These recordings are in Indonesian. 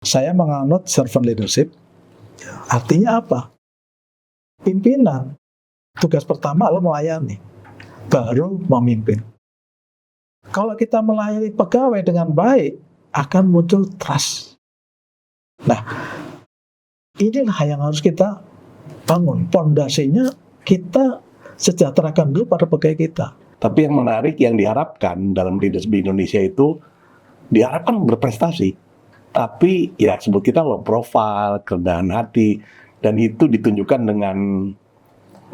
Saya menganut servant leadership. Artinya apa? Pimpinan, tugas pertama adalah melayani, baru memimpin. Kalau kita melayani pegawai dengan baik, akan muncul trust. Nah, inilah yang harus kita bangun. Pondasinya kita sejahterakan dulu pada pegawai kita. Tapi yang menarik, yang diharapkan dalam leadership di Indonesia itu diharapkan berprestasi. Tapi ya sebut kita low profile, kerendahan hati, dan itu ditunjukkan dengan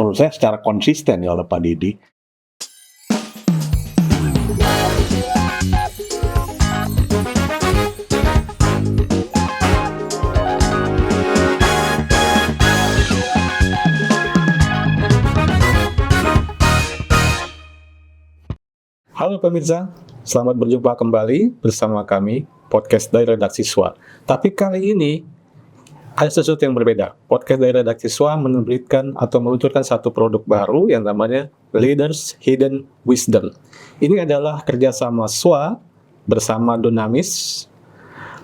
menurut saya secara konsisten ya oleh Pak Didi. Halo pemirsa, selamat berjumpa kembali bersama kami, podcast dari Redaksi SWA. Tapi kali ini ada sesuatu yang berbeda. Podcast dari Redaksi SWA menerbitkan atau meluncurkan satu produk baru yang namanya Leaders Hidden Wisdom. Ini adalah kerjasama SWA bersama Dunamis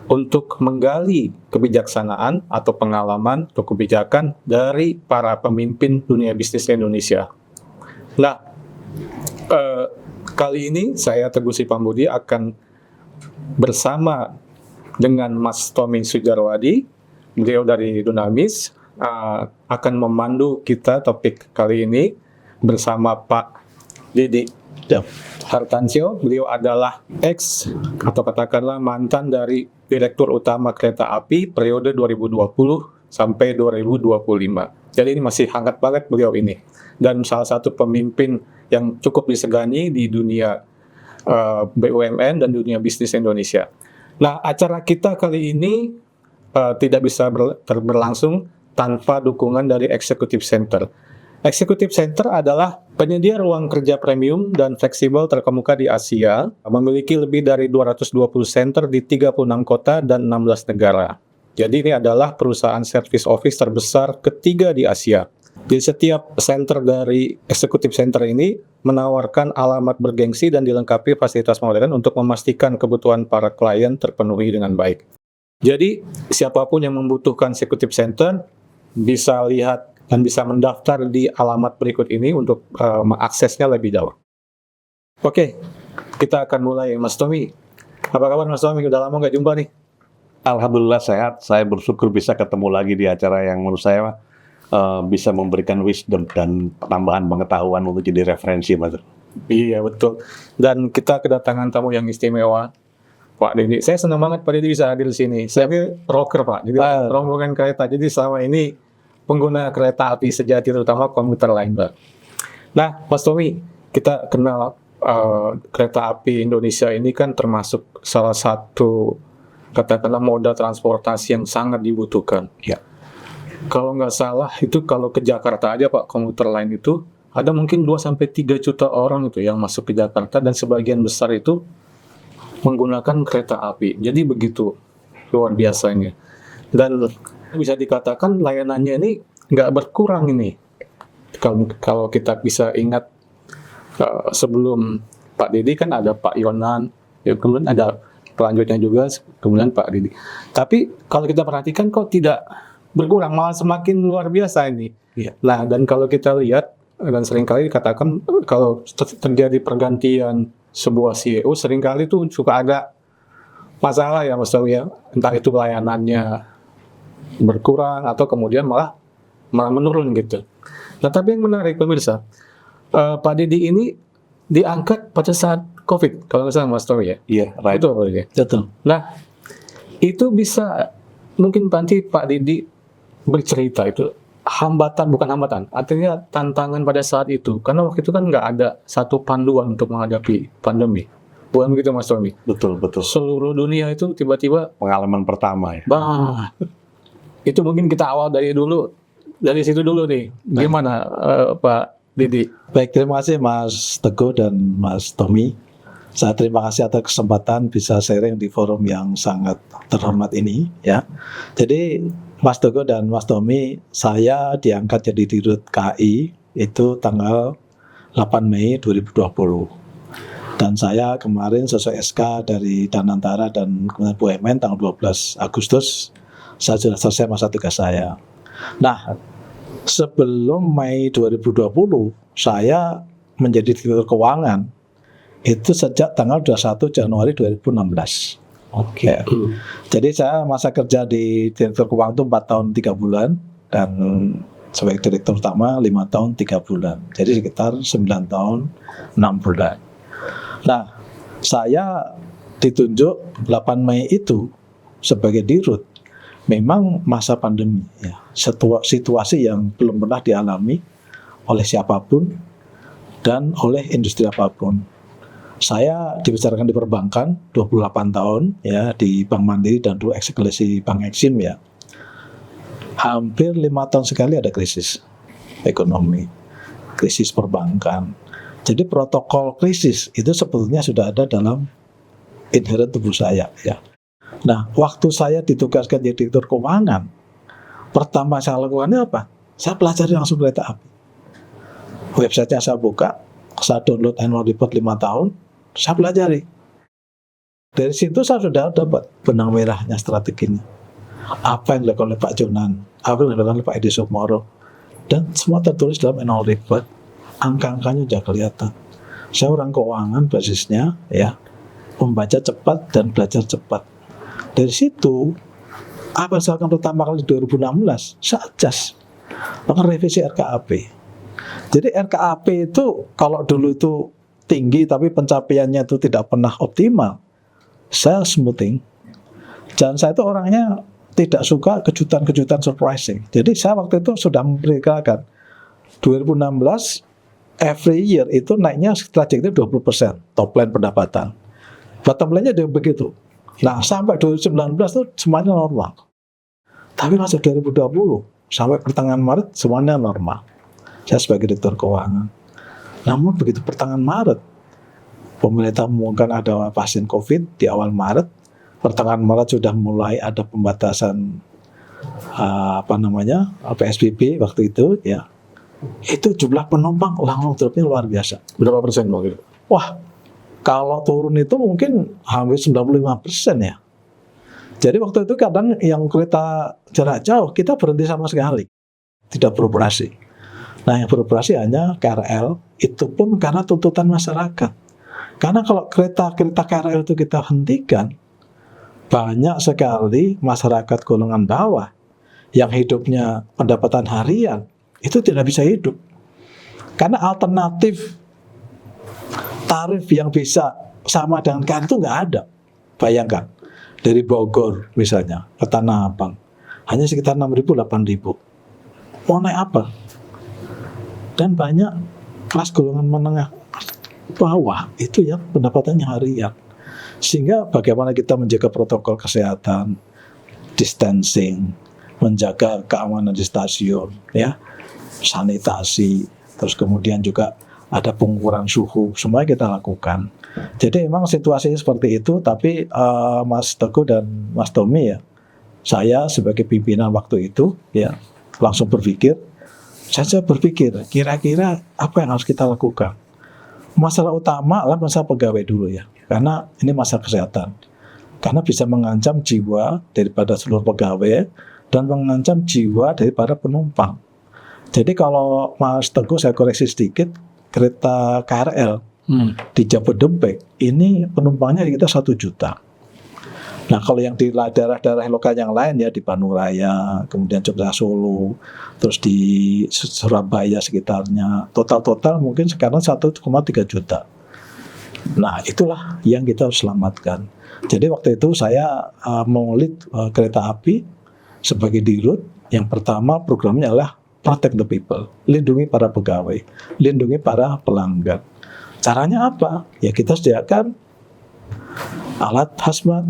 untuk menggali kebijaksanaan atau pengalaman atau kebijakan dari para pemimpin dunia bisnis Indonesia. Nah, kali ini saya Teguh Sipambudi akan bersama dengan Mas Tommy Sujarwadi, beliau dari Dunamis, akan memandu kita topik kali ini bersama Pak Didi Hartansyah. Beliau adalah ex atau katakanlah mantan dari Direktur Utama Kereta Api periode 2020 sampai 2025. Jadi ini masih hangat banget beliau ini. Dan salah satu pemimpin yang cukup disegani di dunia BUMN dan dunia bisnis Indonesia. Nah, acara kita kali ini tidak bisa berlangsung tanpa dukungan dari Executive Center. Executive Center adalah penyedia ruang kerja premium dan fleksibel terkemuka di Asia, memiliki lebih dari 220 center di 36 kota dan 16 negara. Jadi ini adalah perusahaan service office terbesar ketiga di Asia. Di setiap center dari Executive Center ini menawarkan alamat bergengsi dan dilengkapi fasilitas modern untuk memastikan kebutuhan para klien terpenuhi dengan baik. Jadi, siapapun yang membutuhkan Executive Center bisa lihat dan bisa mendaftar di alamat berikut ini untuk mengaksesnya lebih jauh. Oke, kita akan mulai. Mas Tommy, apa kabar Mas Tommy? Udah lama nggak jumpa nih? Alhamdulillah sehat, saya bersyukur bisa ketemu lagi di acara yang menurut saya bisa memberikan wisdom dan tambahan pengetahuan untuk jadi referensi, Mas. Iya, betul. Dan kita kedatangan tamu yang istimewa, Pak Didi. Saya senang banget Pak Didi bisa hadir di sini. Saya rocker, Pak. Jadi rombongan kereta. Jadi selama ini pengguna kereta api sejati, terutama komuter lain, Pak. Nah, Mas Tommy, kita kenal kereta api Indonesia ini kan termasuk salah satu katakanlah moda transportasi yang sangat dibutuhkan. Ya. Kalau nggak salah itu kalau ke Jakarta aja Pak, komuter lain itu ada mungkin 2-3 juta orang itu yang masuk ke Jakarta dan sebagian besar itu menggunakan kereta api. Jadi begitu luar biasanya. Dan bisa dikatakan layanannya ini nggak berkurang ini. Kalau kita bisa ingat sebelum Pak Didi kan ada Pak Yonan, ya kemudian ada pelanjutnya juga, kemudian Pak Didi. Tapi kalau kita perhatikan kok tidak berkurang, malah semakin luar biasa ini. Iya. Nah, dan kalau kita lihat, dan seringkali dikatakan kalau terjadi pergantian sebuah CEO, seringkali itu suka ada masalah ya Mas Tawi ya. Entah itu pelayanannya berkurang atau kemudian malah menurun gitu. Nah, tapi yang menarik pemirsa, Pak Didi ini diangkat pada saat COVID, kalau nggak salah Mas Tawi ya. Iya, right. Betul. Nah, itu bisa mungkin nanti Pak Didi bercerita itu bukan hambatan, artinya tantangan pada saat itu, karena waktu itu kan nggak ada satu panduan untuk menghadapi pandemi. Bukan begitu Mas Tommy? Betul. Seluruh dunia itu tiba-tiba Pengalaman pertama ya. Itu mungkin kita awal dari situ dulu nih. Gimana Pak Didi? Baik, terima kasih Mas Teguh dan Mas Tommy. Saya terima kasih atas kesempatan bisa sharing di forum yang sangat terhormat ini ya. Jadi Mas Teguh dan Mas Tommy, saya diangkat jadi Dirut KAI itu tanggal 8 Mei 2020. Dan saya kemarin sesuai SK dari Danantara dan kemudian BUMN tanggal 12 Agustus saya sudah selesai masa tugas saya. Nah, sebelum Mei 2020 saya menjadi direktur keuangan itu sejak tanggal 21 Januari 2016. Oke. Ya. Jadi saya masa kerja di direktur keuangan itu 4 tahun 3 bulan dan sebagai direktur utama 5 tahun 3 bulan. Jadi sekitar 9 tahun 6 bulan. Nah, saya ditunjuk 8 Mei itu sebagai dirut. Memang masa pandemi ya, situasi yang belum pernah dialami oleh siapapun dan oleh industri apapun. Saya dibesarkan di perbankan 28 tahun ya di Bank Mandiri dan dulu eksekusi Bank Eksim ya. Hampir 5 tahun sekali ada krisis ekonomi, krisis perbankan. Jadi protokol krisis itu sebetulnya sudah ada dalam inherent tubuh saya ya. Nah, waktu saya ditugaskan jadi direktur keuangan, pertama saya lakukannya apa? Saya pelajari langsung kereta api. Websitenya saya buka, saya download annual report 5 tahun, saya pelajari. Dari situ saya sudah dapat benang merahnya strateginya. Apa yang dilakukan oleh Pak Jonan, apa yang dilakukan oleh Pak Edi Sukmoro, dan semua tertulis dalam annual report. Angka-angkanya sudah kelihatan. Saya orang keuangan basisnya, ya, membaca cepat dan belajar cepat. Dari situ, apa yang saya lakukan pertama kali 2016, saya adjust, melakukan revisi RKAP. Jadi RKAP itu kalau dulu itu tinggi tapi pencapaiannya itu tidak pernah optimal, saya smoothing. Dan saya itu orangnya tidak suka kejutan-kejutan surprising. Jadi saya waktu itu sudah memperkirakan 2016 every year itu naiknya trajektory 20% top line pendapatan. Bottom line-nya dia begitu. Nah, sampai 2019 itu semuanya normal. Tapi masuk 2020 sampai pertengahan Maret semuanya normal. Saya sebagai direktur keuangan. Namun begitu pertengahan Maret, pemerintah mengumumkan ada pasien COVID di awal Maret. Pertengahan Maret sudah mulai ada pembatasan PSBB waktu itu ya. Itu jumlah penumpang langsung dropnya luar biasa. Berapa persen waktu itu? Wah, kalau turun itu mungkin hampir 95% ya. Jadi waktu itu kadang yang kereta jarak jauh kita berhenti sama sekali, tidak beroperasi. Nah, yang beroperasi hanya KRL, itu pun karena tuntutan masyarakat. Karena kalau kereta KRL itu kita hentikan, banyak sekali masyarakat golongan bawah yang hidupnya pendapatan harian itu tidak bisa hidup. Karena alternatif tarif yang bisa sama dengan KRL itu nggak ada. Bayangkan, dari Bogor misalnya ke Tanah Abang, hanya sekitar 6.000, 8.000. Mau naik apa? Dan banyak kelas golongan menengah bawah itu yang pendapatannya harian. Sehingga bagaimana kita menjaga protokol kesehatan, distancing, menjaga keamanan di stasiun, ya, sanitasi, terus kemudian juga ada pengukuran suhu, semua kita lakukan. Jadi memang situasinya seperti itu, tapi Mas Teguh dan Mas Tommy ya, saya sebagai pimpinan waktu itu ya langsung berpikir, saya berpikir kira-kira apa yang harus kita lakukan. Masalah utama adalah masalah pegawai dulu ya, karena ini masalah kesehatan, karena bisa mengancam jiwa daripada seluruh pegawai dan mengancam jiwa daripada penumpang. Jadi kalau Mas Teguh saya koreksi sedikit, kereta KRL di Jabodebek ini penumpangnya kita 1 juta. Nah kalau yang di daerah-daerah lokal yang lain ya di Bandung Raya, kemudian Jogja Solo, terus di Surabaya sekitarnya, total mungkin sekarang 1,3 juta. Nah itulah yang kita harus selamatkan. Jadi waktu itu saya mengulit kereta api sebagai dirut. Yang pertama programnya adalah protect the people, lindungi para pegawai, lindungi para pelanggan. Caranya apa? Ya kita sediakan alat hazmat,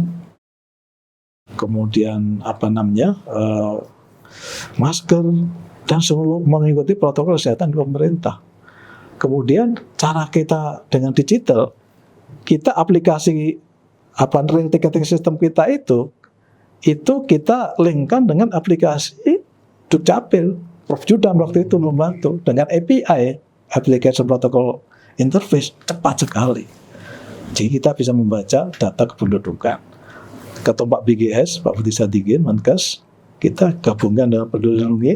kemudian masker, dan seluruh mengikuti protokol kesehatan pemerintah. Kemudian cara kita dengan digital, kita aplikasi real ticketing system kita itu kita linkkan dengan aplikasi Dukcapil. Prof. Judan waktu itu membantu dengan API, Application Protocol Interface, cepat sekali. Jadi kita bisa membaca data kependudukan. Ketua Pak BGS, Pak Budi Sadikin, Menkes, kita gabungkan dengan Peduli Lindungi,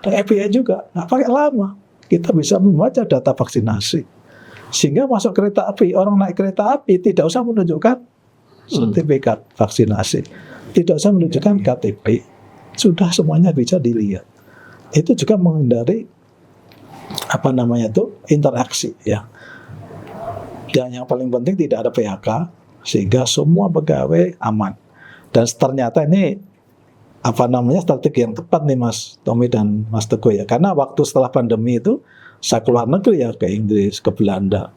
dan FBI juga, nggak pakai lama. Kita bisa membaca data vaksinasi. Sehingga masuk kereta api, orang naik kereta api tidak usah menunjukkan sertifikat vaksinasi. Tidak usah menunjukkan KTP. Sudah semuanya bisa dilihat. Itu juga menghindari interaksi ya. Dan yang paling penting tidak ada PHK sehingga semua pegawai aman. Dan ternyata ini strategi yang tepat nih Mas Tommy dan Mas Teguh ya. Karena waktu setelah pandemi itu saya keluar negeri ya, ke Inggris, ke Belanda.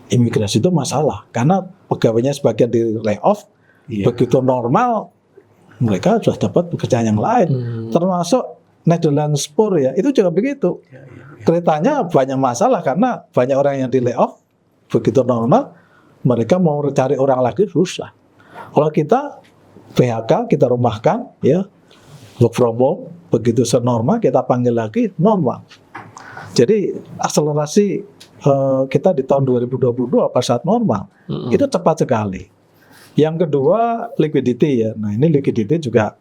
Imigrasi itu masalah karena pegawainya sebagian di layoff. Begitu normal mereka sudah dapat pekerjaan yang lain. Termasuk Netherlands Spoor ya, itu juga begitu. Keretanya banyak masalah karena banyak orang yang di layoff. Begitu normal mereka mau cari orang lagi susah. Kalau kita PHK, kita rumahkan ya, work from home, begitu senormal kita panggil lagi normal. Jadi akselerasi kita di tahun 2022 pada saat normal itu cepat sekali. Yang kedua liquidity ya. Nah ini liquidity juga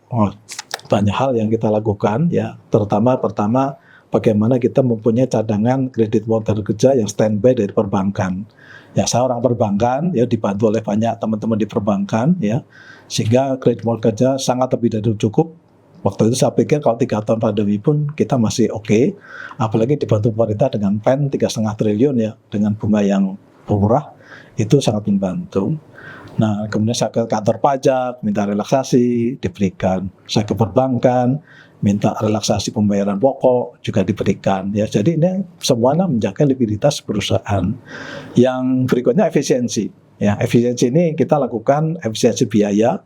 banyak hal yang kita lakukan ya. Terutama pertama bagaimana kita mempunyai cadangan kredit modal kerja yang standby dari perbankan. Ya saya orang perbankan ya, dibantu oleh banyak teman-teman di perbankan ya, sehingga kredit modal kerja sangat lebih dari cukup. Waktu itu saya pikir kalau 3 tahun pandemi pun kita masih oke, apalagi dibantu pemerintah dengan PEN 3,5 triliun ya, dengan bunga yang murah, itu sangat membantu. Nah kemudian saya ke kantor pajak minta relaksasi, diberikan. Saya ke perbankan minta relaksasi pembayaran pokok, juga diberikan ya. Jadi ini semuanya menjaga likuiditas perusahaan. Yang berikutnya efisiensi ya. Efisiensi ini kita lakukan efisiensi biaya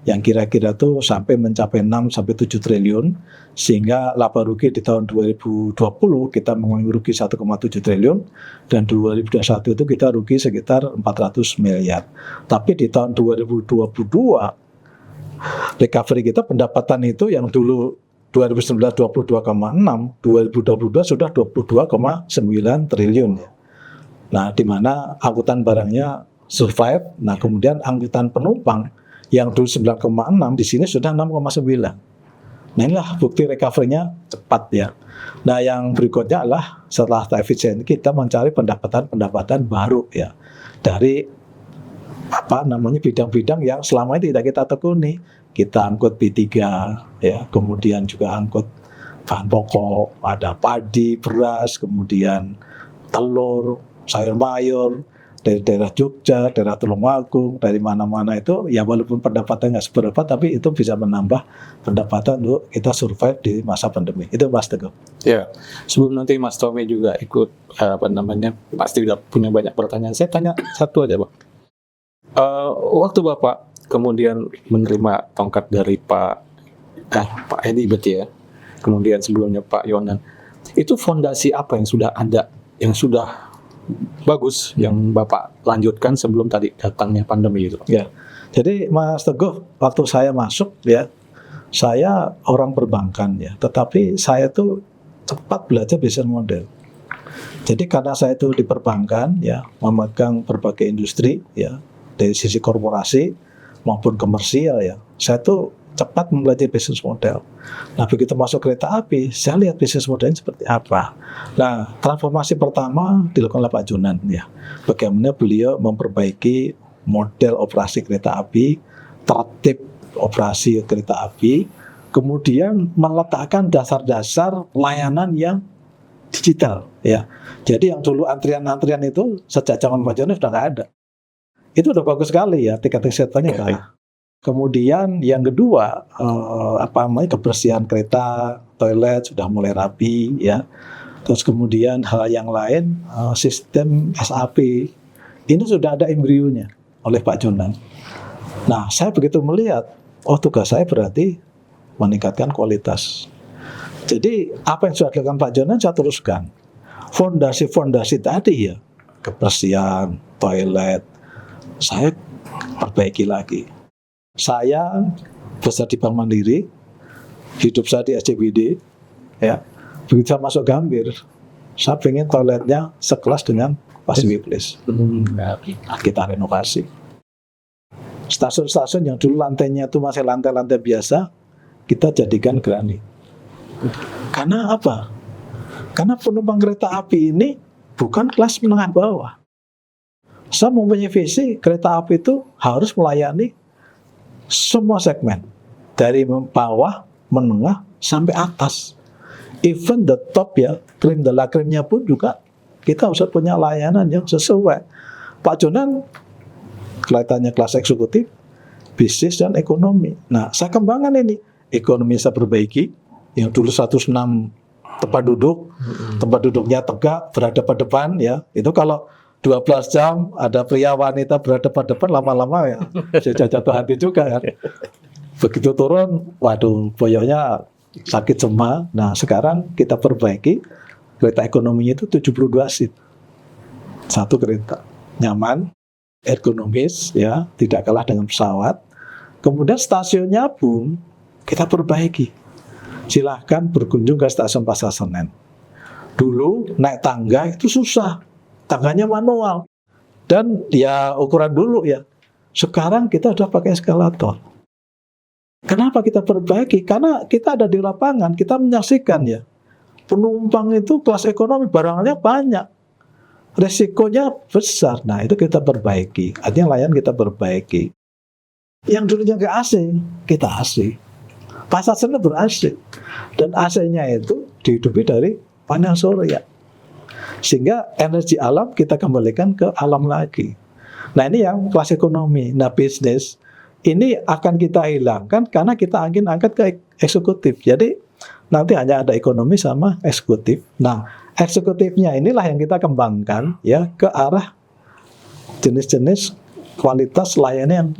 yang kira-kira tuh sampai mencapai 6-7 triliun, sehingga laba rugi di tahun 2020 kita mengalami rugi 1,7 triliun, dan 2021 itu kita rugi sekitar 400 miliar. Tapi di tahun 2022 recovery kita pendapatan itu yang dulu 2019 22,6, 2022 sudah 22,9 triliun ya. Nah, di mana angkutan barangnya survive, nah kemudian angkutan penumpang yang dulu 9,6 di sini sudah 6,9. Nah, inilah bukti recovery-nya cepat ya. Nah, yang berikutnya adalah setelah efisien kita mencari pendapatan baru ya, dari bidang-bidang yang selama ini tidak kita tekuni. Kita angkut B3 ya, kemudian juga angkut bahan pokok, ada padi, beras, kemudian telur, sayur mayur dari daerah Jogja, daerah Tulungagung, dari mana-mana itu ya, walaupun pendapatan nggak seberapa tapi itu bisa menambah pendapatan untuk kita survive di masa pandemi. Itu Mas Teguh. Ya, sebelum nanti Mas Tommy juga ikut pasti udah punya banyak pertanyaan. Saya tanya satu aja, Bang. Waktu Bapak kemudian menerima tongkat dari Pak Edi berarti ya, kemudian sebelumnya Pak Yonan, itu fondasi apa yang sudah ada, yang sudah bagus, yang Bapak lanjutkan sebelum tadi datangnya pandemi itu? Ya, jadi Mas Teguh, waktu saya masuk ya, saya orang perbankan ya, tetapi saya tuh cepat belajar bisnis model. Jadi karena saya itu di perbankan ya, memegang berbagai industri ya, dari sisi korporasi maupun komersial ya, saya tuh cepat mempelajari bisnis model. Nah begitu masuk kereta api, saya lihat bisnis modelnya seperti apa. Nah transformasi pertama dilakukan oleh Pak Jonan ya, bagaimana beliau memperbaiki model operasi kereta api, tertib operasi kereta api, kemudian meletakkan dasar-dasar pelayanan yang digital ya. Jadi yang dulu antrian-antrian itu sejak zaman Pak Jonan sudah nggak ada. Itu udah bagus sekali ya, tingkat kesehatannya baik. Kemudian yang kedua, kebersihan kereta, toilet sudah mulai rapi ya. Terus kemudian hal yang lain, sistem SAP ini sudah ada embrionya oleh Pak Jonan. Nah, saya begitu melihat, tugas saya berarti meningkatkan kualitas. Jadi apa yang sudah dilakukan Pak Jonan saya teruskan. Fondasi-fondasi tadi ya, kebersihan, toilet, saya perbaiki lagi. Saya besar di Bank Mandiri, hidup saya di SCBD, ya. Begitu saya masuk Gambir, saya pengen toiletnya sekelas dengan Pacific Place. Nah, kita renovasi. Stasiun-stasiun yang dulu lantainya itu masih lantai-lantai biasa, kita jadikan granit. Karena apa? Karena penumpang kereta api ini bukan kelas menengah bawah. Saya mempunyai visi kereta api itu harus melayani semua segmen, dari bawah, menengah, sampai atas. Even the top ya, krim de la krimnya pun juga kita harus punya layanan yang sesuai. Pak Jonan kelihatannya kelas eksekutif, bisnis dan ekonomi. Nah, saya kembangkan ini. Ekonomi saya perbaiki, yang dulu 106 tempat duduknya tegak, berhadapan-depan ya. Itu kalau 12 jam ada pria wanita berhadapan-depan, lama-lama ya saya jatuh hati juga kan. Begitu turun, waduh, boyoknya sakit semua. Nah, sekarang kita perbaiki, kereta ekonominya itu 72 seat. Satu kereta, nyaman, ergonomis ya, tidak kalah dengan pesawat. Kemudian stasiunnya pun kita perbaiki. Silahkan berkunjung ke stasiun Pasar Senen. Dulu naik tangga itu susah, tangganya manual dan ya ukuran dulu ya. Sekarang kita sudah pakai eskalator. Kenapa kita perbaiki? Karena kita ada di lapangan, kita menyaksikan ya, penumpang itu kelas ekonomi, barangnya banyak, resikonya besar. Nah, itu kita perbaiki. Artinya layan kita perbaiki. Yang dulunya nggak AC, kita AC. Pasar Senen ber-AC. Dan AC-nya itu dihidupi dari panel surya. Sehingga energi alam kita kembalikan ke alam lagi. Nah, ini yang kelas ekonomi. Nah, bisnis ini akan kita hilangkan karena kita ingin angkat ke eksekutif. Jadi nanti hanya ada ekonomi sama eksekutif. Nah, eksekutifnya inilah yang kita kembangkan ya ke arah jenis-jenis kualitas layanan yang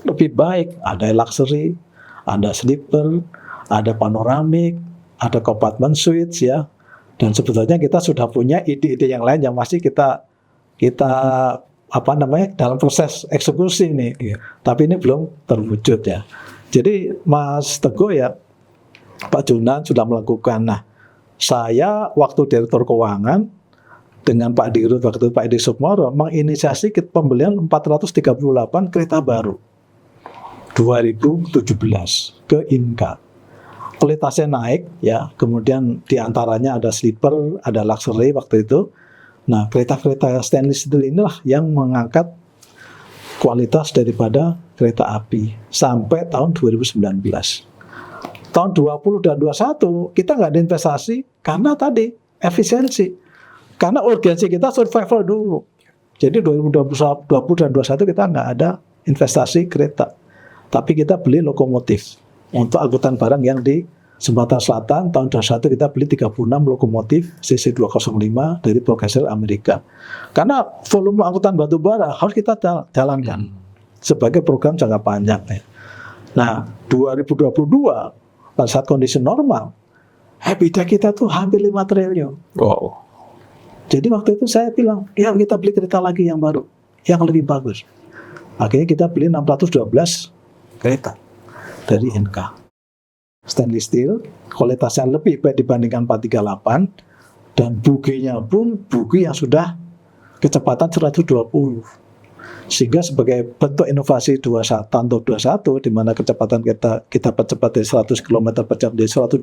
lebih baik. Ada luxury, ada sleeper, ada panoramik, ada compartment suites ya. Dan sebetulnya kita sudah punya ide-ide yang lain yang masih kita dalam proses eksekusi nih. Tapi ini belum terwujud ya. Jadi Mas Teguh ya, Pak Jonan sudah melakukan. Nah, saya waktu Direktur Keuangan dengan Pak Dirut waktu itu Pak Edi Sukmoro menginisiasi pembelian 438 kereta baru 2017 ke Inka. Kualitasnya naik ya, kemudian diantaranya ada sleeper, ada luxury waktu itu. Nah, kereta-kereta stainless steel inilah yang mengangkat kualitas daripada kereta api sampai tahun 2019. Tahun 20 dan 21 kita nggak ada investasi karena tadi efisiensi. Karena urgensi kita survival dulu. Jadi 2020 dan 2021 kita nggak ada investasi kereta. Tapi kita beli lokomotif untuk angkutan barang yang di Sumatera Selatan. Tahun 2021 kita beli 36 lokomotif CC205 dari Progressive Amerika. Karena volume angkutan batu bara harus kita jalankan sebagai program jangka panjang. Nah, 2022 pada saat kondisi normal, EBITDA kita tuh hampir 5 triliun. Wow. Jadi waktu itu saya bilang, ya kita beli kereta lagi yang baru, yang lebih bagus. Akhirnya kita beli 612 kereta dari NK. Stainless steel, kualitasnya lebih baik dibandingkan 438, dan buginya pun bugi yang sudah kecepatan 120. Sehingga sebagai bentuk inovasi 21 untuk 21, di mana kecepatan kita percepat dari 100 km per jam dari 120,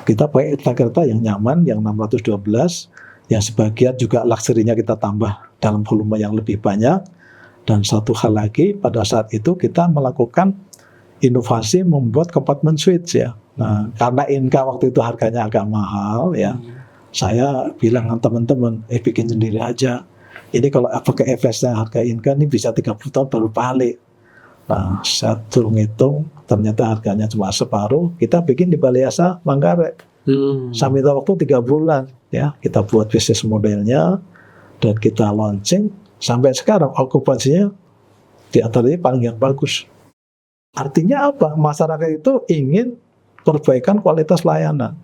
kita pakai kereta yang nyaman, yang 612, yang sebagian juga luxury-nya kita tambah dalam volume yang lebih banyak. Dan satu hal lagi, pada saat itu kita melakukan inovasi membuat compartment suites ya. Nah, karena Inka waktu itu harganya agak mahal ya, saya bilang sama teman-teman, bikin sendiri aja. Ini kalau pakai FS-nya harga Inka ini bisa 30 tahun baru balik. Nah, saya suruh ngitung, ternyata harganya cuma separuh. Kita bikin di Balai Asa, Manggarai. Sampai waktu 3 bulan ya, kita buat bisnis modelnya dan kita launching. Sampai sekarang okupansinya di antaranya paling yang bagus. Artinya apa? Masyarakat itu ingin perbaikan kualitas layanan,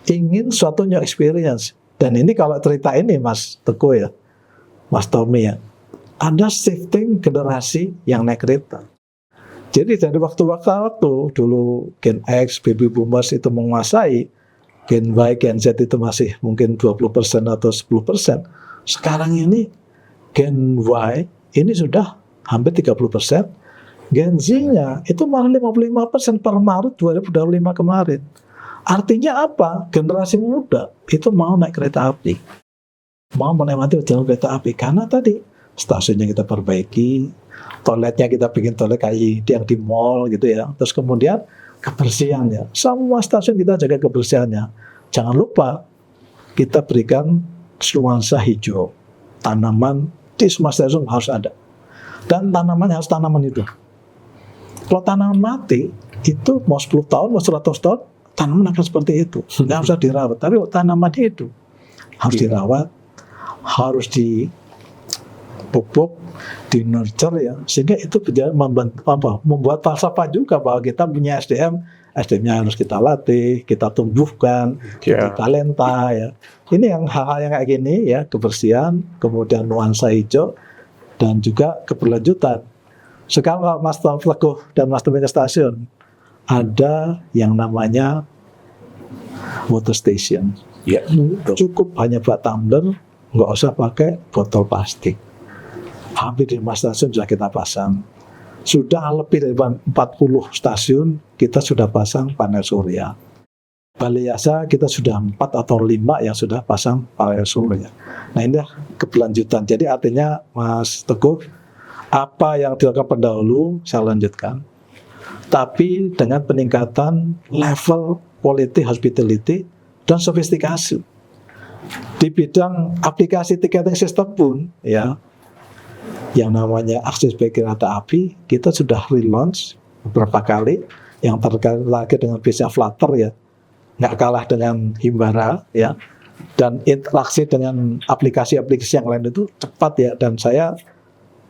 ingin suatu new experience. Dan ini kalau cerita ini Mas Teguh ya, Mas Tommy ya, ada shifting generasi yang naik kereta. Jadi dari waktu-waktu dulu Gen X, Baby Boomers itu menguasai, Gen Y, Gen Z itu masih mungkin 20% atau 10%. Sekarang ini Gen Y ini sudah hampir 30%, Gen Z-nya itu malah 55% per Maret 2025 kemarin. Artinya apa? Generasi muda itu mau naik kereta api, mau menikmati jalur kereta api, karena tadi stasiunnya kita perbaiki, toiletnya kita bikin toilet kayak yang di mall gitu ya. Terus kemudian kebersihannya, semua stasiun kita jaga kebersihannya. Jangan lupa kita berikan nuansa hijau, tanaman di semua stasiun harus ada. Dan tanaman harus tanaman itu. Kalau tanaman mati, itu mau 10 tahun, mau 100 tahun, tanaman akan seperti itu. Nggak usah dirawat. Tapi tanaman itu harus dirawat, harus dipupuk, di nurture ya, sehingga itu bisa membuat falsafah juga bahwa kita punya SDM-nya harus kita latih, kita tumbuhkan, kita talenta ya. Ini yang hal-hal yang kayak gini ya, kebersihan, kemudian nuansa hijau, dan juga keberlanjutan. Sekarang kalau Mas Teguh dan Mas Tommy ke stasiun, ada yang namanya water station. Ya, Cukup hanya buat tumbler, nggak usah pakai botol plastik. Hampir di semua stasiun sudah kita pasang. Sudah lebih dari 40 stasiun kita sudah pasang panel surya. Balai Yasa kita sudah 4 atau 5 yang sudah pasang panel surya. Nah ini keberlanjutan. Jadi artinya Mas Teguh, apa yang dilakukan pendahulu saya lanjutkan. Tapi dengan peningkatan level quality hospitality dan sofistikasi. Di bidang aplikasi ticketing system pun ya, yang namanya akses baik kereta api kita sudah relaunch beberapa kali, yang terakhir dengan bisa Flutter ya, nggak kalah dengan Himbara ya, dan interaksi dengan aplikasi-aplikasi yang lain itu cepat ya. Dan saya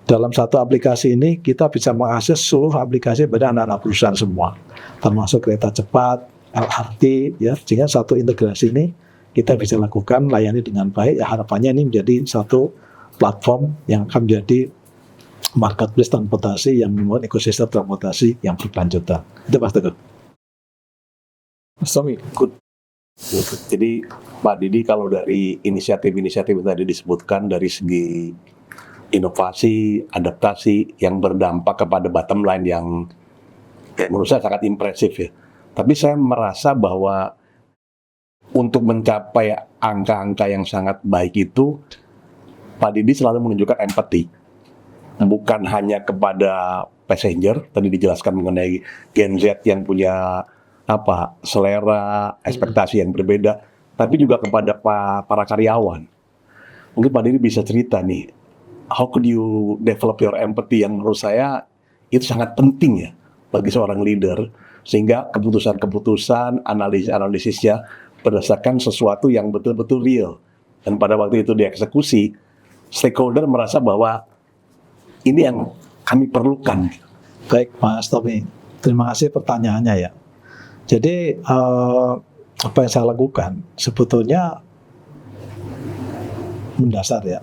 dalam satu aplikasi ini kita bisa mengakses seluruh aplikasi pada anak-anak perusahaan semua, termasuk kereta cepat, LRT ya, sehingga satu integrasi ini kita bisa lakukan layani dengan baik ya. Harapannya ini menjadi satu platform yang akan menjadi marketplace transportasi yang membuat ekosistem transportasi yang berkelanjutan. Itu Mas Teguh. Mas Tommy, jadi Pak Didi, kalau dari inisiatif-inisiatif yang tadi disebutkan dari segi inovasi, adaptasi yang berdampak kepada bottom line yang menurut saya sangat impresif ya. Tapi saya merasa bahwa untuk mencapai angka-angka yang sangat baik itu, Pak Didi selalu menunjukkan empati, bukan hanya kepada passenger. Tadi dijelaskan mengenai Gen Z yang punya selera, ekspektasi yang berbeda, tapi juga kepada para karyawan. Mungkin Pak Didi bisa cerita nih, how could you develop your empathy, yang menurut saya itu sangat penting ya bagi seorang leader, sehingga keputusan-keputusan, analisisnya berdasarkan sesuatu yang betul-betul real. Dan pada waktu itu dieksekusi, stakeholder merasa bahwa ini yang kami perlukan. Baik Mas Tommy, terima kasih pertanyaannya ya. Jadi apa yang saya lakukan sebetulnya mendasar ya.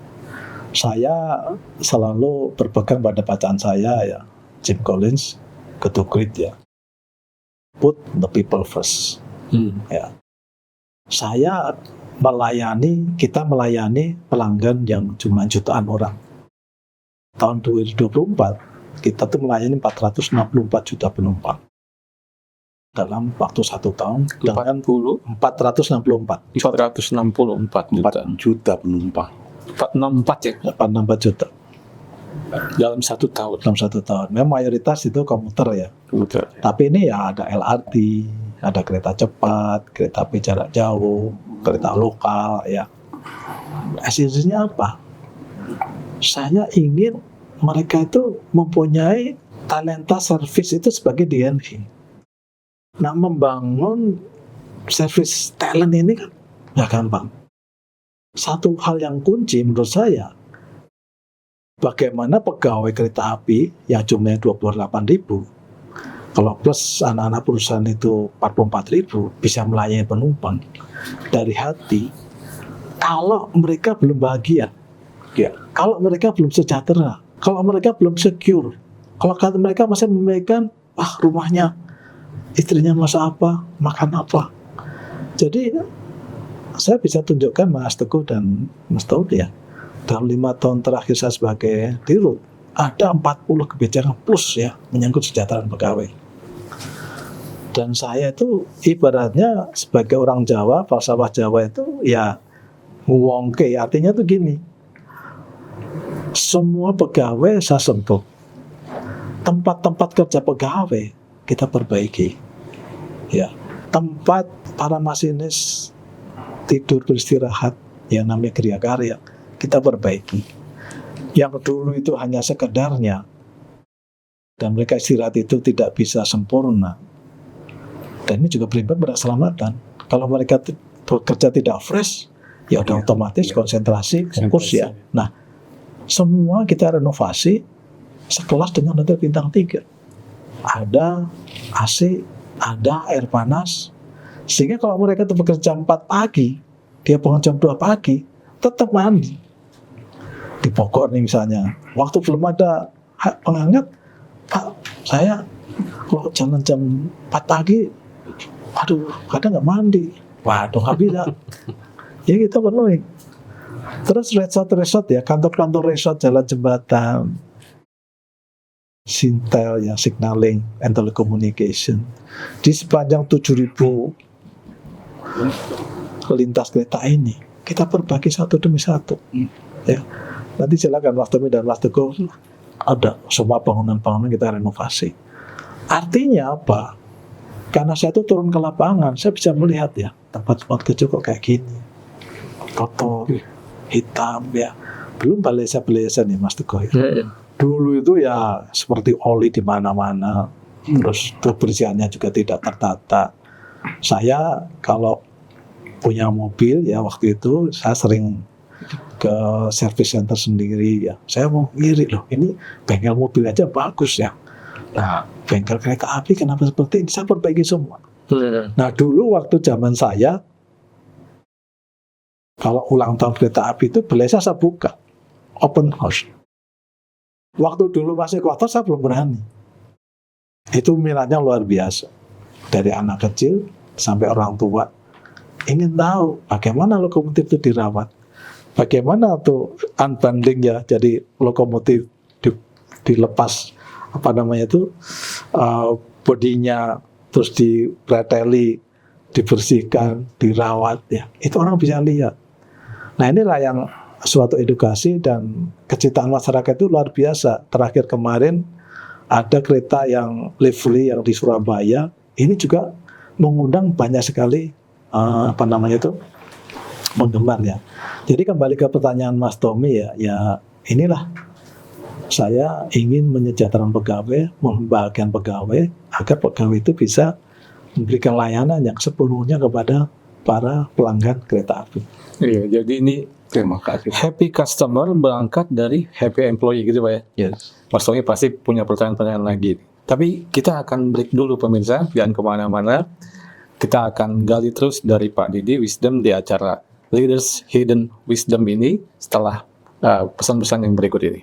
Saya selalu berpegang pada bacaan saya ya, Jim Collins, Go to Great ya. Put the people first. Ya. Kita melayani pelanggan yang cuma jutaan orang. Tahun 2024 kita tuh melayani 464 juta penumpang dalam waktu 1 tahun dengan 464 juta penumpang. 464 ya? 464 juta dalam 1 tahun. dalam 1 tahun. Memang mayoritas itu komuter ya. Betul. Tapi ini ya ada LRT, ada kereta cepat, kereta api jarak jauh, kereta lokal ya. Esensinya apa? Saya ingin mereka itu mempunyai talenta service itu sebagai DNA. Nah, membangun service talent ini kan nggak gampang. Satu hal yang kunci menurut saya, bagaimana pegawai kereta api yang jumlahnya 28.000, kalau plus anak-anak perusahaan itu 44.000, bisa melayani penumpang dari hati. Kalau mereka belum bahagia, Ya, kalau mereka belum sejahtera, kalau mereka belum secure, kalau mereka masih memikirkan, rumahnya, istrinya masak apa, makan apa. Jadi saya bisa tunjukkan Mas Teguh dan Mas Taud ya, dalam 5 tahun terakhir saya sebagai dirut, ada 40 kebijakan plus ya menyangkut kesejahteraan pegawai. Dan saya itu ibaratnya sebagai orang Jawa, falsafah Jawa itu ya ngwongke, artinya tuh gini. Semua pegawai saya sentuh. Tempat-tempat kerja pegawai kita perbaiki. Ya, tempat para masinis tidur beristirahat yang namanya Gria Karya kita perbaiki. Yang dulu itu hanya sekedarnya dan mereka istirahat itu tidak bisa sempurna. Dan ini juga berimbas pada keselamatan. Kalau mereka bekerja tidak fresh, ya udah otomatis konsentrasi, fokus ya. Nah, semua kita renovasi sekelas dengan hotel bintang 3. Ada AC, ada air panas. Sehingga kalau mereka itu bekerja 4 pagi, dia pulang jam 2 pagi, tetap mandi. Di Bogor nih misalnya, waktu belum ada penghangat, Pak, saya kalau jalan jam 4 pagi, waduh, kadang nggak mandi. Waduh, nggak bisa. Ya kita penuhi. Terus resort ya, kantor-kantor resort, jalan jembatan, Sintel ya, signaling and telecommunication. Di sepanjang 7.000 lintas kereta ini, kita berbagi satu demi satu. Ya. Nanti silakan Mas Tommy dan Mas Teguh, ada semua bangunan-bangunan kita renovasi. Artinya apa? Karena saya itu turun ke lapangan, saya bisa melihat ya, tempat-tempat kerja kok kayak gini. Kotor, hitam ya. Belum balesa-balesa nih Mas Teguh ya. Dulu itu ya seperti oli di mana-mana, terus kebersihannya juga tidak tertata. Saya kalau punya mobil ya waktu itu saya sering ke service center sendiri ya. Saya mau ngiri loh, ini bengkel mobil aja bagus ya. Nah, bengkel kereta api kenapa seperti ini? Saya perbaiki semua. Nah, dulu waktu zaman saya, kalau ulang tahun kereta api itu Balesa saya buka open house. Waktu dulu masih kotor saya belum berani. Itu minatnya luar biasa. Dari anak kecil sampai orang tua ingin tahu bagaimana lokomotif itu dirawat. Bagaimana tuh unbundling ya, jadi lokomotif dilepas apa namanya itu bodinya, terus dipreteli, dibersihkan, dirawat ya. Itu orang bisa lihat. Nah inilah yang suatu edukasi dan kecintaan masyarakat itu luar biasa. Terakhir kemarin ada kereta yang livery yang di Surabaya, ini juga mengundang banyak sekali penggemar ya. Jadi kembali ke pertanyaan Mas Tommy ya inilah saya ingin menyejahterakan pegawai, membahagiakan pegawai agar pegawai itu bisa memberikan layanan yang sepenuhnya kepada para pelanggan kereta api. Iya, jadi ini Terima kasih. happy customer berangkat dari happy employee gitu Pak ya. Yes. Mas Tommy pasti punya pertanyaan-pertanyaan lagi. Tapi kita akan break dulu pemirsa, jangan kemana-mana. Kita akan gali terus dari Pak Didi Wisdom di acara Leaders Hidden Wisdom ini setelah pesan-pesan yang berikut ini.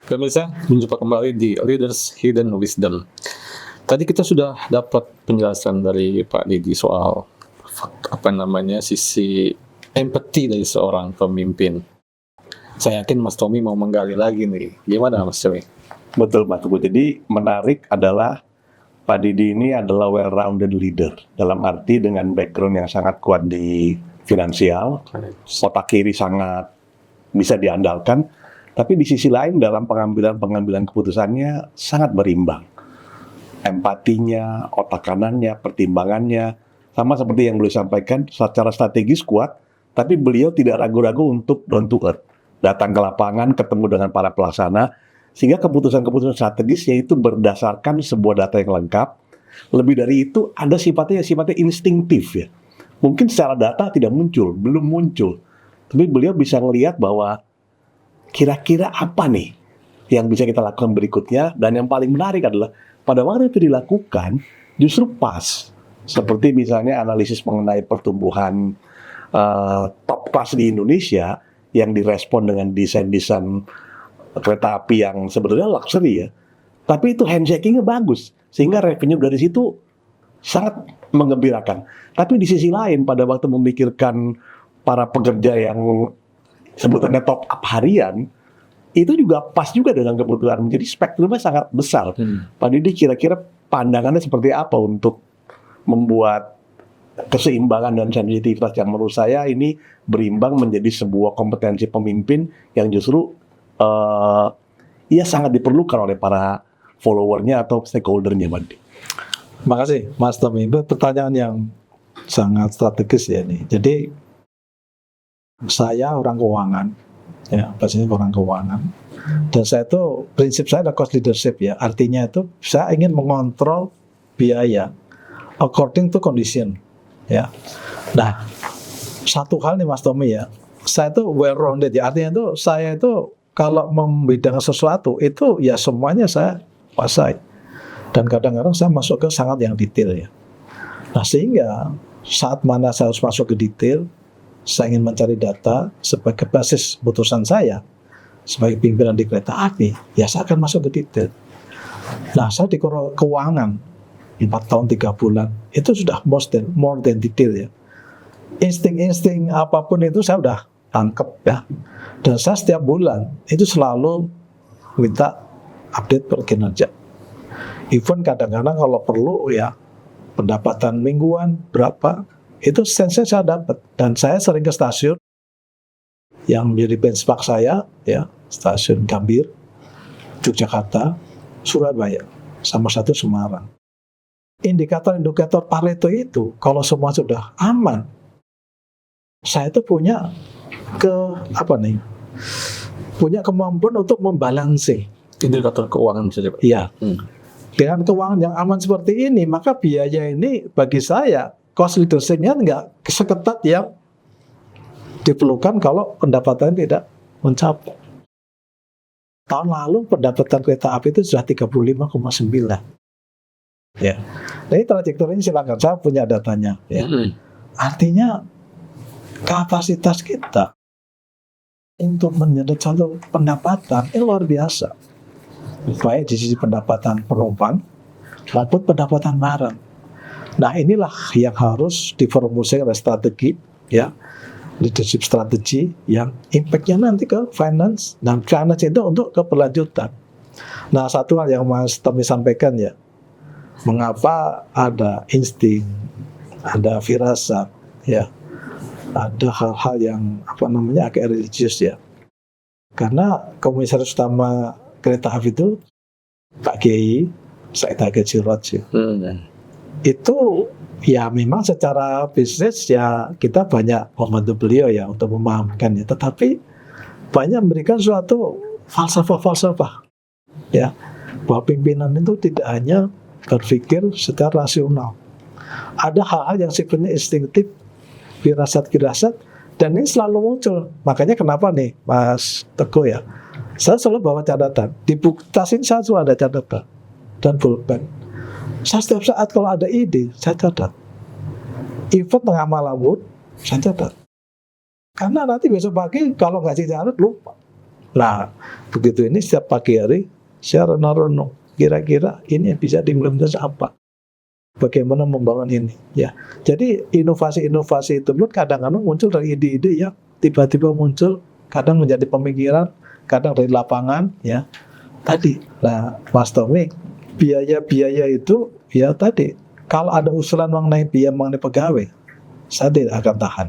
Pemirsa, menjumpa kembali di Leaders Hidden Wisdom. Tadi kita sudah dapat penjelasan dari Pak Didi soal sisi empati dari seorang pemimpin. Saya yakin Mas Tommy mau menggali lagi nih. Gimana Mas Tommy? Betul Pak Teguh. Jadi menarik adalah Pak Didi ini adalah well-rounded leader. Dalam arti dengan background yang sangat kuat di finansial, otak kiri sangat bisa diandalkan. Tapi di sisi lain dalam pengambilan keputusannya sangat berimbang. Empatinya, otak kanannya, pertimbangannya, sama seperti yang beliau sampaikan, secara strategis kuat, tapi beliau tidak ragu-ragu untuk down to earth, datang ke lapangan, ketemu dengan para pelaksana, sehingga keputusan-keputusan strategisnya itu berdasarkan sebuah data yang lengkap. Lebih dari itu, ada sifatnya instinktif ya. Mungkin secara data tidak muncul, belum muncul, tapi beliau bisa melihat bahwa kira-kira apa nih yang bisa kita lakukan berikutnya. Dan yang paling menarik adalah pada waktu itu dilakukan justru pas. Seperti misalnya analisis mengenai pertumbuhan top class di Indonesia yang direspon dengan desain-desain kereta api yang sebenarnya luxury ya. Tapi itu handshaking-nya bagus, sehingga revenue dari situ sangat menggembirakan. Tapi di sisi lain pada waktu memikirkan para pekerja yang sebutannya top up harian, itu juga pas juga dengan kebutuhan. Jadi spektrumnya sangat besar. Pak Didi kira-kira pandangannya seperti apa untuk membuat keseimbangan dan sensitivitas yang menurut saya ini berimbang menjadi sebuah kompetensi pemimpin yang justru ya sangat diperlukan oleh para followernya atau stakeholdernya, Pak Didi. Terima kasih Mas Tommy. Itu pertanyaan yang sangat strategis ya ini. Jadi saya orang keuangan, ya pastinya orang keuangan. Dan saya itu prinsip saya adalah cost leadership ya. Artinya itu saya ingin mengontrol biaya according to condition. Ya. Nah, satu hal nih Mas Tommy ya, saya itu well rounded ya. Artinya itu saya itu kalau membidangkan sesuatu itu ya semuanya saya kuasai. Dan kadang-kadang saya masuk ke sangat yang detail ya. Nah, sehingga saat mana saya harus masuk ke detail, saya ingin mencari data sebagai basis putusan saya sebagai pimpinan di kereta api, ya saya akan masuk ke detail. Nah, saya di keuangan 4 tahun 3 bulan itu sudah more than detail ya. Insting apapun itu saya udah tangkep ya. Dan saya setiap bulan itu selalu minta update per kinerja. Even kadang-kadang kalau perlu ya pendapatan mingguan berapa itu sense saya dapat. Dan saya sering ke stasiun yang menjadi benchmark saya ya, stasiun Gambir, Yogyakarta, Surabaya, sama satu Semarang. Indikator-indikator Pareto itu kalau semua sudah aman, saya itu punya punya kemampuan untuk membalansi Indikator keuangan saja, Pak. iya. Dengan keuangan yang aman seperti ini, maka biaya ini bagi saya cost leadership-nya nggak seketat yang diperlukan kalau pendapatan tidak mencapai. Tahun lalu pendapatan kereta api itu sudah 35,9. Ya, jadi trajektorinya silakan, saya punya datanya. Ya. Artinya kapasitas kita untuk menyedot satu pendapatan ini luar biasa, baik di sisi pendapatan penumpang maupun pendapatan barang. Nah, inilah yang harus diformulasikan oleh strategi, ya, leadership strategi yang impact-nya nanti ke finance, dan finance itu untuk keberlanjutan. Nah, satu hal yang Mas Tommy sampaikan ya, mengapa ada insting, ada firasat, ya, ada hal-hal yang agak religius ya. Karena komisaris utama kereta api itu Pak Kiai Said Agil Siraj ya. Itu ya memang secara bisnis ya kita banyak membantu beliau ya untuk memahamkan ya. Tetapi banyak memberikan suatu falsafah ya, bahwa pimpinan itu tidak hanya berpikir secara rasional. Ada hal-hal yang sifatnya instinktif, firasat, dan ini selalu muncul. Makanya kenapa nih Mas Teguh ya, saya selalu bawa catatan. Di buku tas ini saya selalu ada catatan dan pulpen. Saya setiap saat kalau ada ide, saya catat. Even tengah malam pun, saya catat. Karena nanti besok pagi kalau nggak catat lupa. Nah, begitu ini setiap pagi hari saya renung. Kira-kira ini yang bisa diimplementasi apa? Bagaimana membangun ini? Ya, jadi inovasi-inovasi itu pun kadang-kadang muncul dari ide-ide yang tiba-tiba muncul, kadang menjadi pemikiran, kadang dari lapangan, ya. Tadi, nah, Mas Tommy, biaya-biaya itu, ya tadi, kalau ada usulan mengenai biaya mengenai pegawai, saya tidak akan tahan.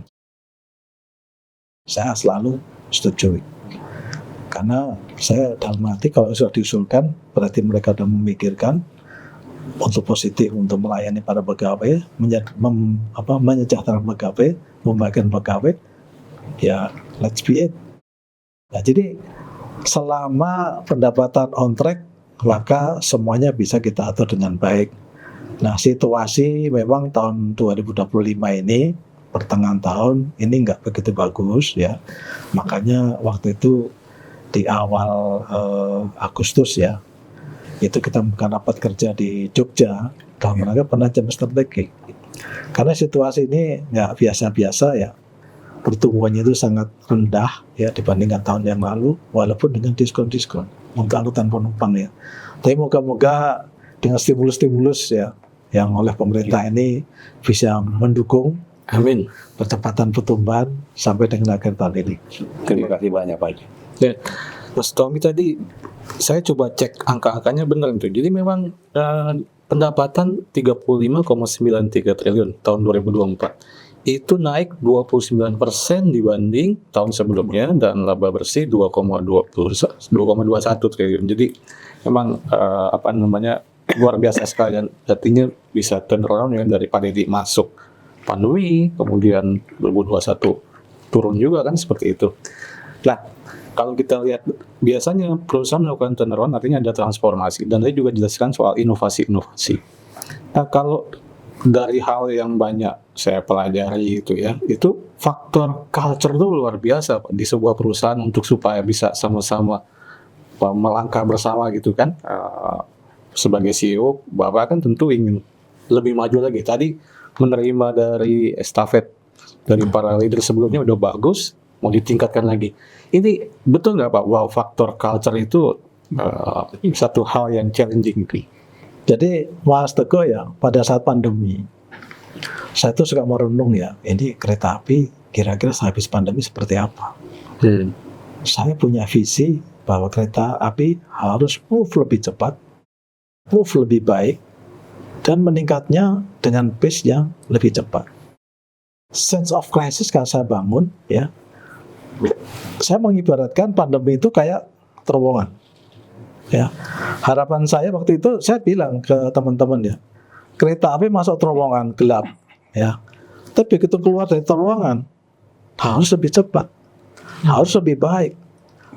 Saya selalu setuju. Karena saya dalam hati kalau sudah diusulkan berarti mereka sudah memikirkan untuk positif, untuk melayani para pegawai, menyejahterakan pegawai, membagikan pegawai, ya let's be it. Nah, jadi selama pendapatan on track, maka semuanya bisa kita atur dengan baik. Nah, situasi memang tahun 2025 ini, pertengahan tahun, ini nggak begitu bagus ya. Makanya waktu itu di awal Agustus ya, itu kita bukan rapat kerja di Jogja, dalam rangka penajam strategi. Karena situasi ini nggak biasa-biasa ya, pertumbuhannya itu sangat rendah ya dibandingkan tahun yang lalu, walaupun dengan diskon-diskon untuk angkutan penumpang ya. Tapi moga-moga dengan stimulus-stimulus ya yang oleh pemerintah ini bisa mendukung Amin. percepatan pertumbuhan sampai dengan akhir tahun ini. Terima kasih banyak Pak Haji. Ya, Mas Tommy tadi saya coba cek angka-angkanya benar itu. Jadi memang pendapatan 35,93 triliun tahun 2024 itu naik 29% dibanding tahun sebelumnya dan laba bersih 2,21 triliun. Jadi memang luar biasa sekali dan artinya bisa turnaround ya daripada masuk pandemi kemudian 2021 turun juga kan seperti itu. Nah, kalau kita lihat biasanya perusahaan melakukan turnaround artinya ada transformasi dan tadi juga dijelaskan soal inovasi-inovasi. Nah, kalau dari hal yang banyak saya pelajari itu faktor culture itu luar biasa Pak, di sebuah perusahaan untuk supaya bisa sama-sama melangkah bersama gitu kan. Sebagai CEO, Bapak kan tentu ingin lebih maju lagi. Tadi menerima dari estafet dari para leader sebelumnya udah bagus, mau ditingkatkan lagi. Ini betul nggak Pak? Wow, faktor culture itu satu hal yang challenging. Jadi Mas Teguh ya, pada saat pandemi, saya tuh suka merenung ya, ini kereta api kira-kira sehabis pandemi seperti apa. Saya punya visi bahwa kereta api harus move lebih cepat, move lebih baik, dan meningkatnya dengan pace yang lebih cepat. Sense of crisis kalau saya bangun ya, saya mengibaratkan pandemi itu kayak terowongan. Ya, harapan saya waktu itu saya bilang ke teman-teman ya, kereta api masuk terowongan gelap, ya. Tapi begitu keluar dari terowongan harus lebih cepat, harus lebih baik,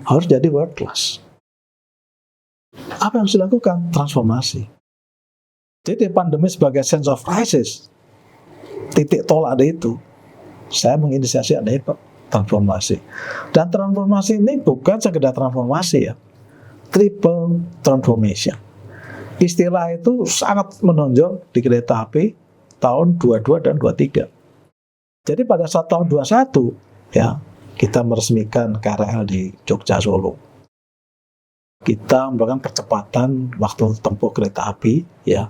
harus jadi world class. Apa yang harus dilakukan? Transformasi. Jadi pandemi sebagai sense of crisis, titik tolak ada itu. Saya menginisiasi ada transformasi. Dan transformasi ini bukan sekedar transformasi ya. Triple transformation. Istilah itu sangat menonjol di kereta api tahun 22 dan 23. Jadi pada saat tahun 21 ya, kita meresmikan KRL di Jogja Solo. Kita memberikan percepatan waktu tempuh kereta api ya.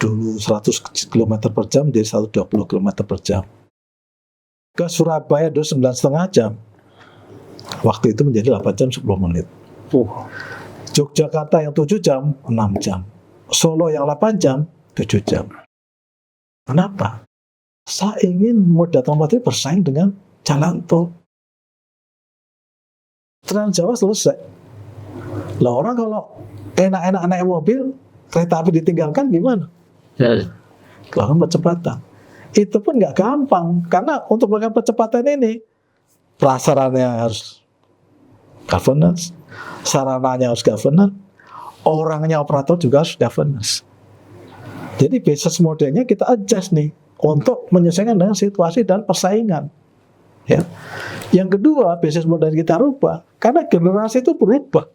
Dulu 100 km per jam jadi 120 km per jam. Ke Surabaya dulu 9,5 jam. Waktu itu menjadi 8 jam 10 menit. Yogyakarta yang 7 jam, 6 jam. Solo yang 8 jam, 7 jam. Kenapa? Saya ingin moda transportasi bersaing dengan jalan tol. Trans Jawa selesai. Lah orang kalau enak-enak naik mobil, kereta api ditinggalkan gimana? Lakukan percepatan. Itu pun nggak gampang, karena untuk melakukan percepatan ini, prasarannya harus governance, sarananya harus governance, orangnya operator juga harus governance. Jadi business modelnya kita adjust nih untuk menyesuaikan dengan situasi dan persaingan. Ya. Yang kedua, business model kita rubah karena generasi itu berubah.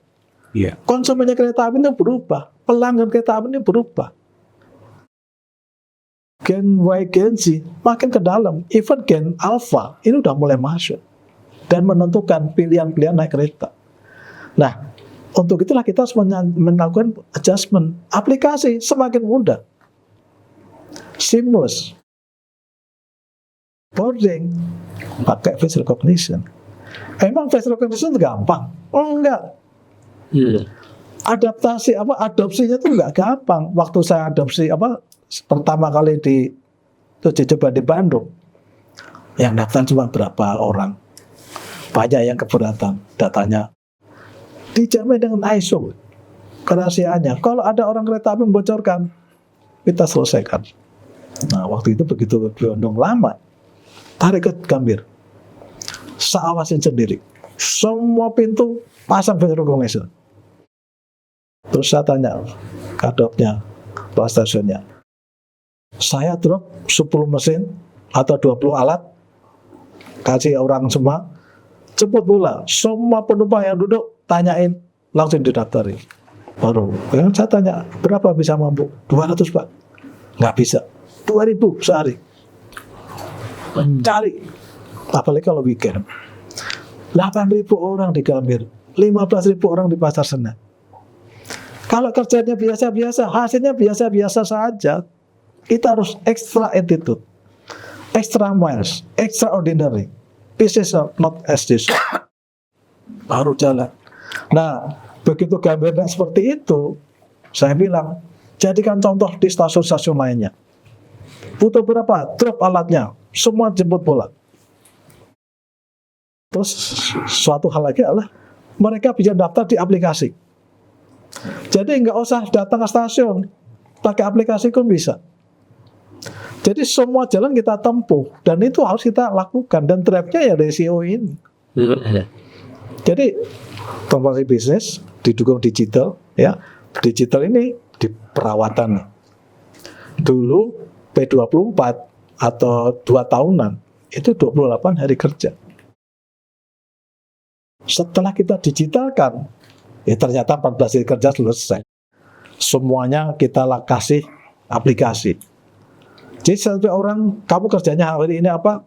Iya. Konsumennya kereta api itu berubah, pelanggan kereta api ini berubah. Gen Y, Gen Z makin ke dalam, even Gen Alpha ini udah mulai masuk dan menentukan pilihan-pilihan naik kereta. Nah, untuk itulah kita harus melakukan adjustment. Aplikasi semakin mudah, seamless, boarding pakai face recognition. Emang face recognition itu gampang? Oh, enggak. Adopsinya itu enggak gampang. Waktu saya adopsi pertama kali coba di Bandung, yang daftar cuma berapa orang, banyak yang keberatan. Datanya dijamin dengan ISO kerahasiaannya. Kalau ada orang kereta api membocorkan, kita selesaikan. Nah, waktu itu begitu Bandung lama, tarik ke Gambir. saya awasin sendiri. Semua pintu pasang finger recognition. Terus saya tanya kadopnya, Pak stasiunnya, saya drop 10 mesin atau 20 alat, kasih orang semua, cepet bola, semua penumpang yang duduk, tanyain, langsung didaftari. Baru, saya tanya, berapa bisa mampu? 200 Pak. Nggak bisa. 2.000 sehari. Cari. Apalagi kalau weekend. 8.000 orang di Gambir, 15.000 orang di Pasar Senen. Kalau kerjanya biasa-biasa, hasilnya biasa-biasa saja. Kita harus extra attitude, extra miles, extraordinary. Pieces are not as this. Baru jalan. Nah, begitu Gambirnya seperti itu, saya bilang, jadikan contoh di stasiun-stasiun lainnya. Butuh berapa? Drop alatnya. Semua jemput bola. Terus suatu hal lagi adalah mereka bisa daftar di aplikasi. Jadi nggak usah datang ke stasiun, pakai aplikasi pun bisa. Jadi semua jalan kita tempuh dan itu harus kita lakukan dan drive-nya ya dari CEO ini. Jadi transformasi bisnis didukung digital, ya. Digital ini di perawatan. Dulu P24 atau 2 tahunan itu 28 hari kerja. Setelah kita digitalkan, ya ternyata 14 hari kerja selesai. Semuanya kita kasih aplikasi. Jadi sampai orang, kamu kerjanya hari ini apa?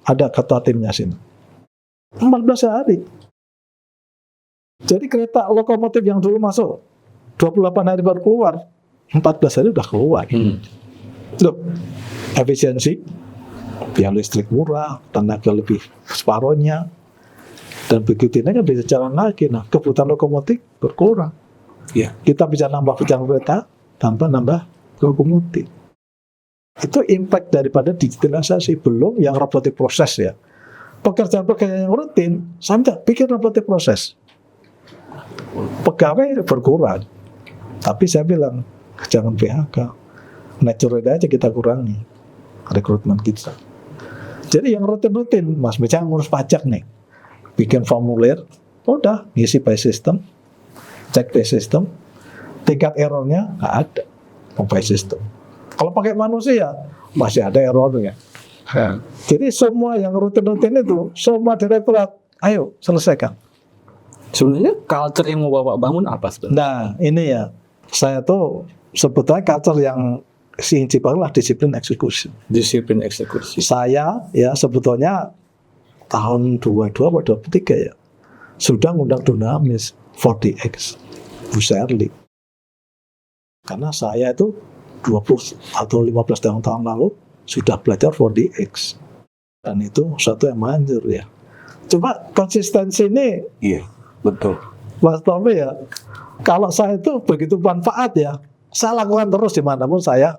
Ada ketua timnya sini. 14 hari. Jadi kereta lokomotif yang dulu masuk 28 hari baru keluar, 14 hari udah keluar. Loh, efisiensi, biaya listrik murah, tenaga lebih separuhnya, dan begitu ini kan bisa jalan lagi. Nah, kebutuhan lokomotif berkurang. Ya. Kita bisa nambah perjalanan kereta tanpa nambah lokomotif. Itu impact daripada digitalisasi, belum yang robotik proses ya. Pekerjaan-pekerjaan yang rutin, saya minta bikin robotik proses. Pegawai berkurang, tapi saya bilang jangan PHK, natural aja kita kurangi rekrutmen kita. Jadi yang rutin-rutin, Mas, misalnya ngurus pajak nih, bikin formulir, udah ngisi by system, cek by system, tingkat errornya nggak ada, by system. Kalau pakai manusia masih ada errornya. Jadi semua yang rutin-rutin itu, semua direktorat, ayo selesaikan. Sebenarnya culture yang mau Bapak bangun apa sebenarnya? Nah ini ya, saya tuh sebetulnya culture yang lah disiplin eksekusi. Disiplin eksekusi. Saya ya sebetulnya tahun 22 atau 23 ya sudah ngundang Dunamis 40X Bu Sherly. Karena saya itu 20 atau 15 tahun lalu sudah belajar 4DX dan itu suatu yang manjur ya. Cuma konsistensi ini, Iya, betul. Mas Tommy ya, kalau saya itu begitu manfaat ya, saya lakukan terus dimanapun saya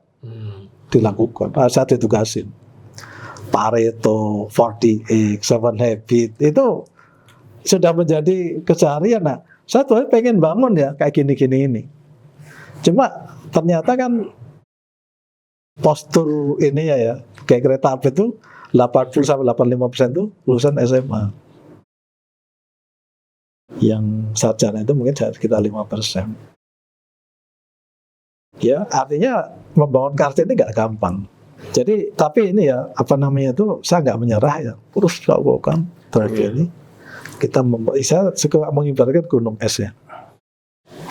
dilakukan, saya ditugasin. Pareto, 4DX, 7 Habit itu sudah menjadi keseharian. Nah, saya tuh pengen bangun ya kayak gini-gini ini. Cuma ternyata kan postur ini ya kayak kereta api itu 80-85% itu lulusan SMA. Yang sarjana itu mungkin sekitar 5%. Ya, artinya membangun karir ini nggak gampang. Jadi, tapi ini ya, apa namanya itu, saya nggak menyerah ya. Terus lakukan drive ini. Saya suka mengibaratkan gunung es ya.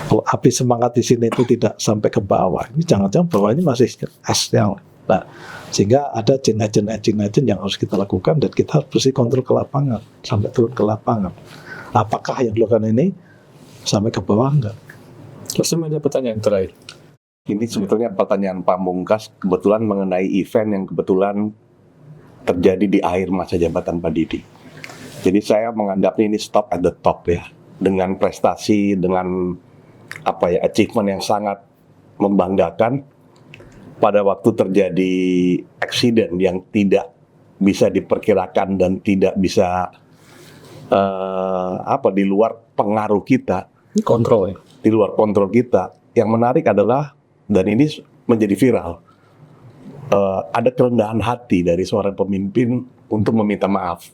Kalau api semangat di sini itu tidak sampai ke bawah, ini jangan-jangan bawahnya masih esnya. Nah, sehingga ada agen yang harus kita lakukan dan kita harus bersih kontrol ke lapangan sampai turun ke lapangan. Apakah yang dilakukan ini sampai ke bawah enggak? Terus ada pertanyaan terakhir. Ini sebetulnya pertanyaan pamungkas kebetulan mengenai event yang kebetulan terjadi di akhir masa jabatan Pak Didi. Jadi saya menganggapnya ini stop at the top ya, dengan prestasi, dengan achievement yang sangat membanggakan. Pada waktu terjadi accident yang tidak bisa diperkirakan dan tidak bisa di luar pengaruh kita, Kontrol ya. di luar kontrol kita. Yang menarik adalah, dan ini menjadi viral, ada kerendahan hati dari seorang pemimpin untuk meminta maaf.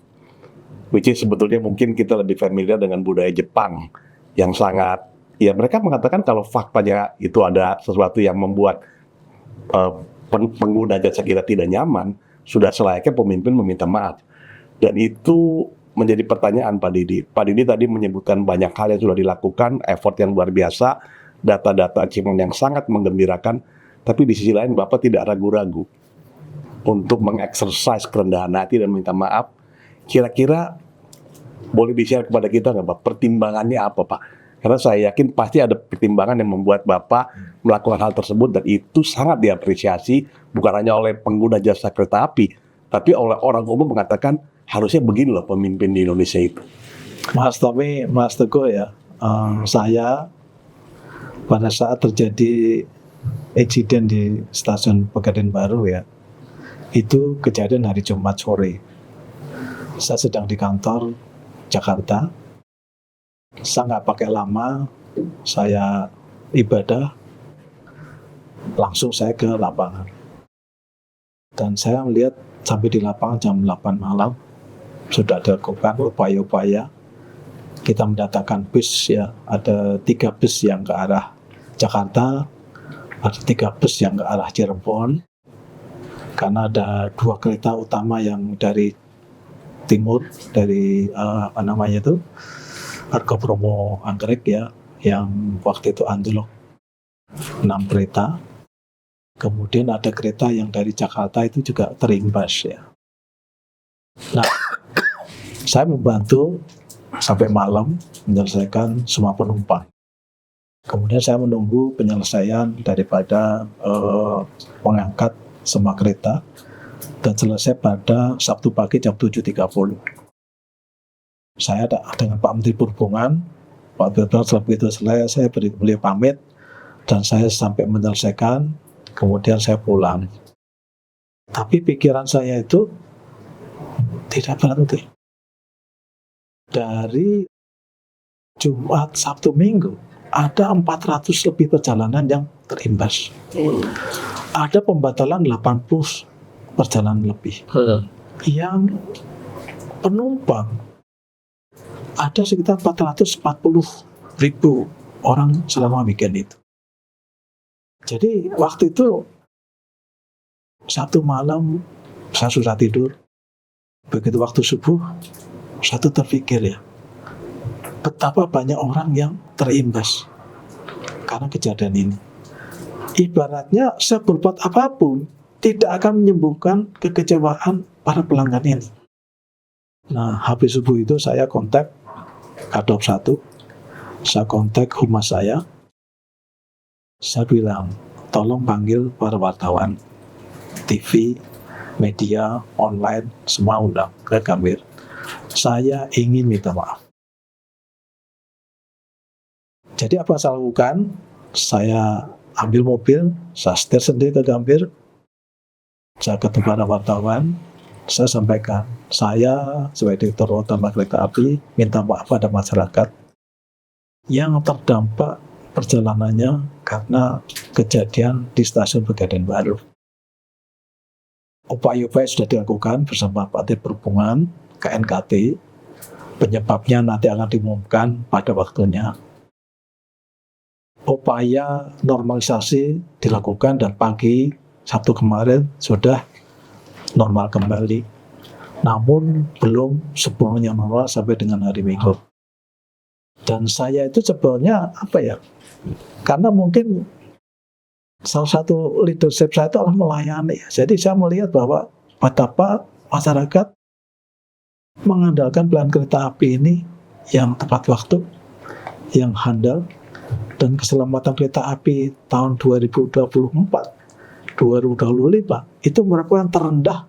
which is sebetulnya mungkin kita lebih familiar dengan budaya Jepang yang sangat, ya mereka mengatakan kalau faktanya itu ada sesuatu yang membuat pengguna jasa kita tidak nyaman, sudah selayaknya pemimpin meminta maaf. Dan itu menjadi pertanyaan Pak Didi. Pak Didi tadi menyebutkan banyak hal yang sudah dilakukan, effort yang luar biasa, data-data achievement yang sangat menggembirakan, tapi di sisi lain Bapak tidak ragu-ragu untuk mengeksersis kerendahan hati dan minta maaf. Kira-kira boleh di-share kepada kita nggak Pak, pertimbangannya apa Pak? Karena saya yakin pasti ada pertimbangan yang membuat Bapak melakukan hal tersebut, dan itu sangat diapresiasi bukan hanya oleh pengguna jasa kereta api, tapi oleh orang umum mengatakan harusnya begini loh pemimpin di Indonesia itu. Mas Tommy, Mas Teguh ya, saya pada saat terjadi insiden di stasiun Pegadaian Baru ya, itu kejadian hari Jumat sore. Saya sedang di kantor Jakarta, saya nggak pakai lama, saya ibadah, langsung saya ke lapangan. Dan saya melihat sampai di lapangan jam 8 malam, sudah dilakukan upaya-upaya. Kita mendatangkan bus ya, ada 3 bus yang ke arah Jakarta, ada 3 bus yang ke arah Cirebon, karena ada 2 kereta utama yang dari timur, dari Argobromo Anggrek ya, yang waktu itu anjlok 6 kereta. Kemudian ada kereta yang dari Jakarta itu juga terimbas ya. Nah, saya membantu sampai malam menyelesaikan semua penumpang. Kemudian saya menunggu penyelesaian daripada mengangkat semua kereta, dan selesai pada Sabtu pagi jam 7.30. Saya dengan Pak Menteri Perhubungan, Pak Dirjen setelah begitu selesai, saya beliau pamit, dan saya sampai menyelesaikan, kemudian saya pulang. Tapi pikiran saya itu tidak berhenti. Dari Jumat, Sabtu, Minggu, ada 400 lebih perjalanan yang terimbas. Ada pembatalan 80 perjalanan lebih. Yang penumpang ada sekitar 440.000 orang selama weekend itu. Jadi waktu itu satu malam saya susah tidur. Begitu waktu subuh, saya tuh terpikir ya, betapa banyak orang yang terimbas karena kejadian ini. Ibaratnya saya berbuat apapun tidak akan menyembuhkan kekecewaan para pelanggan ini. Nah, habis subuh itu saya kontak Kadop 1, saya kontak humas saya bilang, tolong panggil para wartawan, TV, media, online, semua undang ke Gambir. Saya ingin minta maaf. Jadi apa yang saya lakukan? Saya ambil mobil, saya setir sendiri ke Gambir, saya ketemu para wartawan, saya sampaikan, saya sebagai Direktur Utama Kereta Api minta maaf pada masyarakat yang terdampak perjalanannya karena kejadian di stasiun Pegadaian Baru. Upaya-upaya sudah dilakukan bersama Pak Dirjen Perhubungan, KNKT, penyebabnya nanti akan diumumkan pada waktunya. Upaya normalisasi dilakukan dan pagi Sabtu kemarin sudah normal kembali. Namun belum sepenuhnya normal sampai dengan hari Minggu. Dan saya itu sebenarnya karena mungkin salah satu leadership saya itu adalah melayani. Jadi saya melihat bahwa betapa masyarakat mengandalkan pelayanan kereta api ini yang tepat waktu, yang handal, dan keselamatan kereta api tahun 2024, 2025 itu merupakan terendah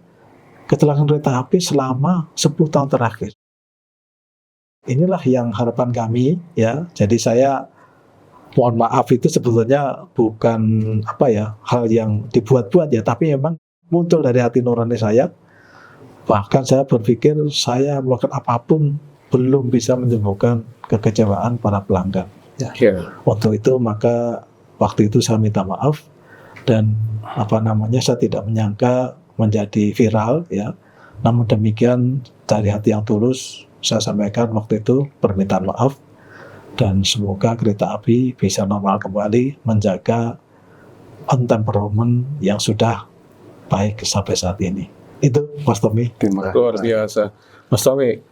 kecelakaan kereta api selama 10 tahun terakhir. Inilah yang harapan kami ya. Jadi saya mohon maaf itu sebetulnya bukan hal yang dibuat-buat ya, tapi memang muncul dari hati nurani saya. Bahkan saya berpikir saya melakukan apapun belum bisa menyembuhkan kekecewaan para pelanggan. Ya. Waktu itu maka waktu itu saya minta maaf, dan saya tidak menyangka menjadi viral ya. Namun demikian dari hati yang tulus saya sampaikan waktu itu permintaan maaf, dan semoga kereta api bisa normal kembali, menjaga on time performance yang sudah baik sampai saat ini. Itu Mas Tommy. Terima kasih. Luar biasa. Mas Tommy,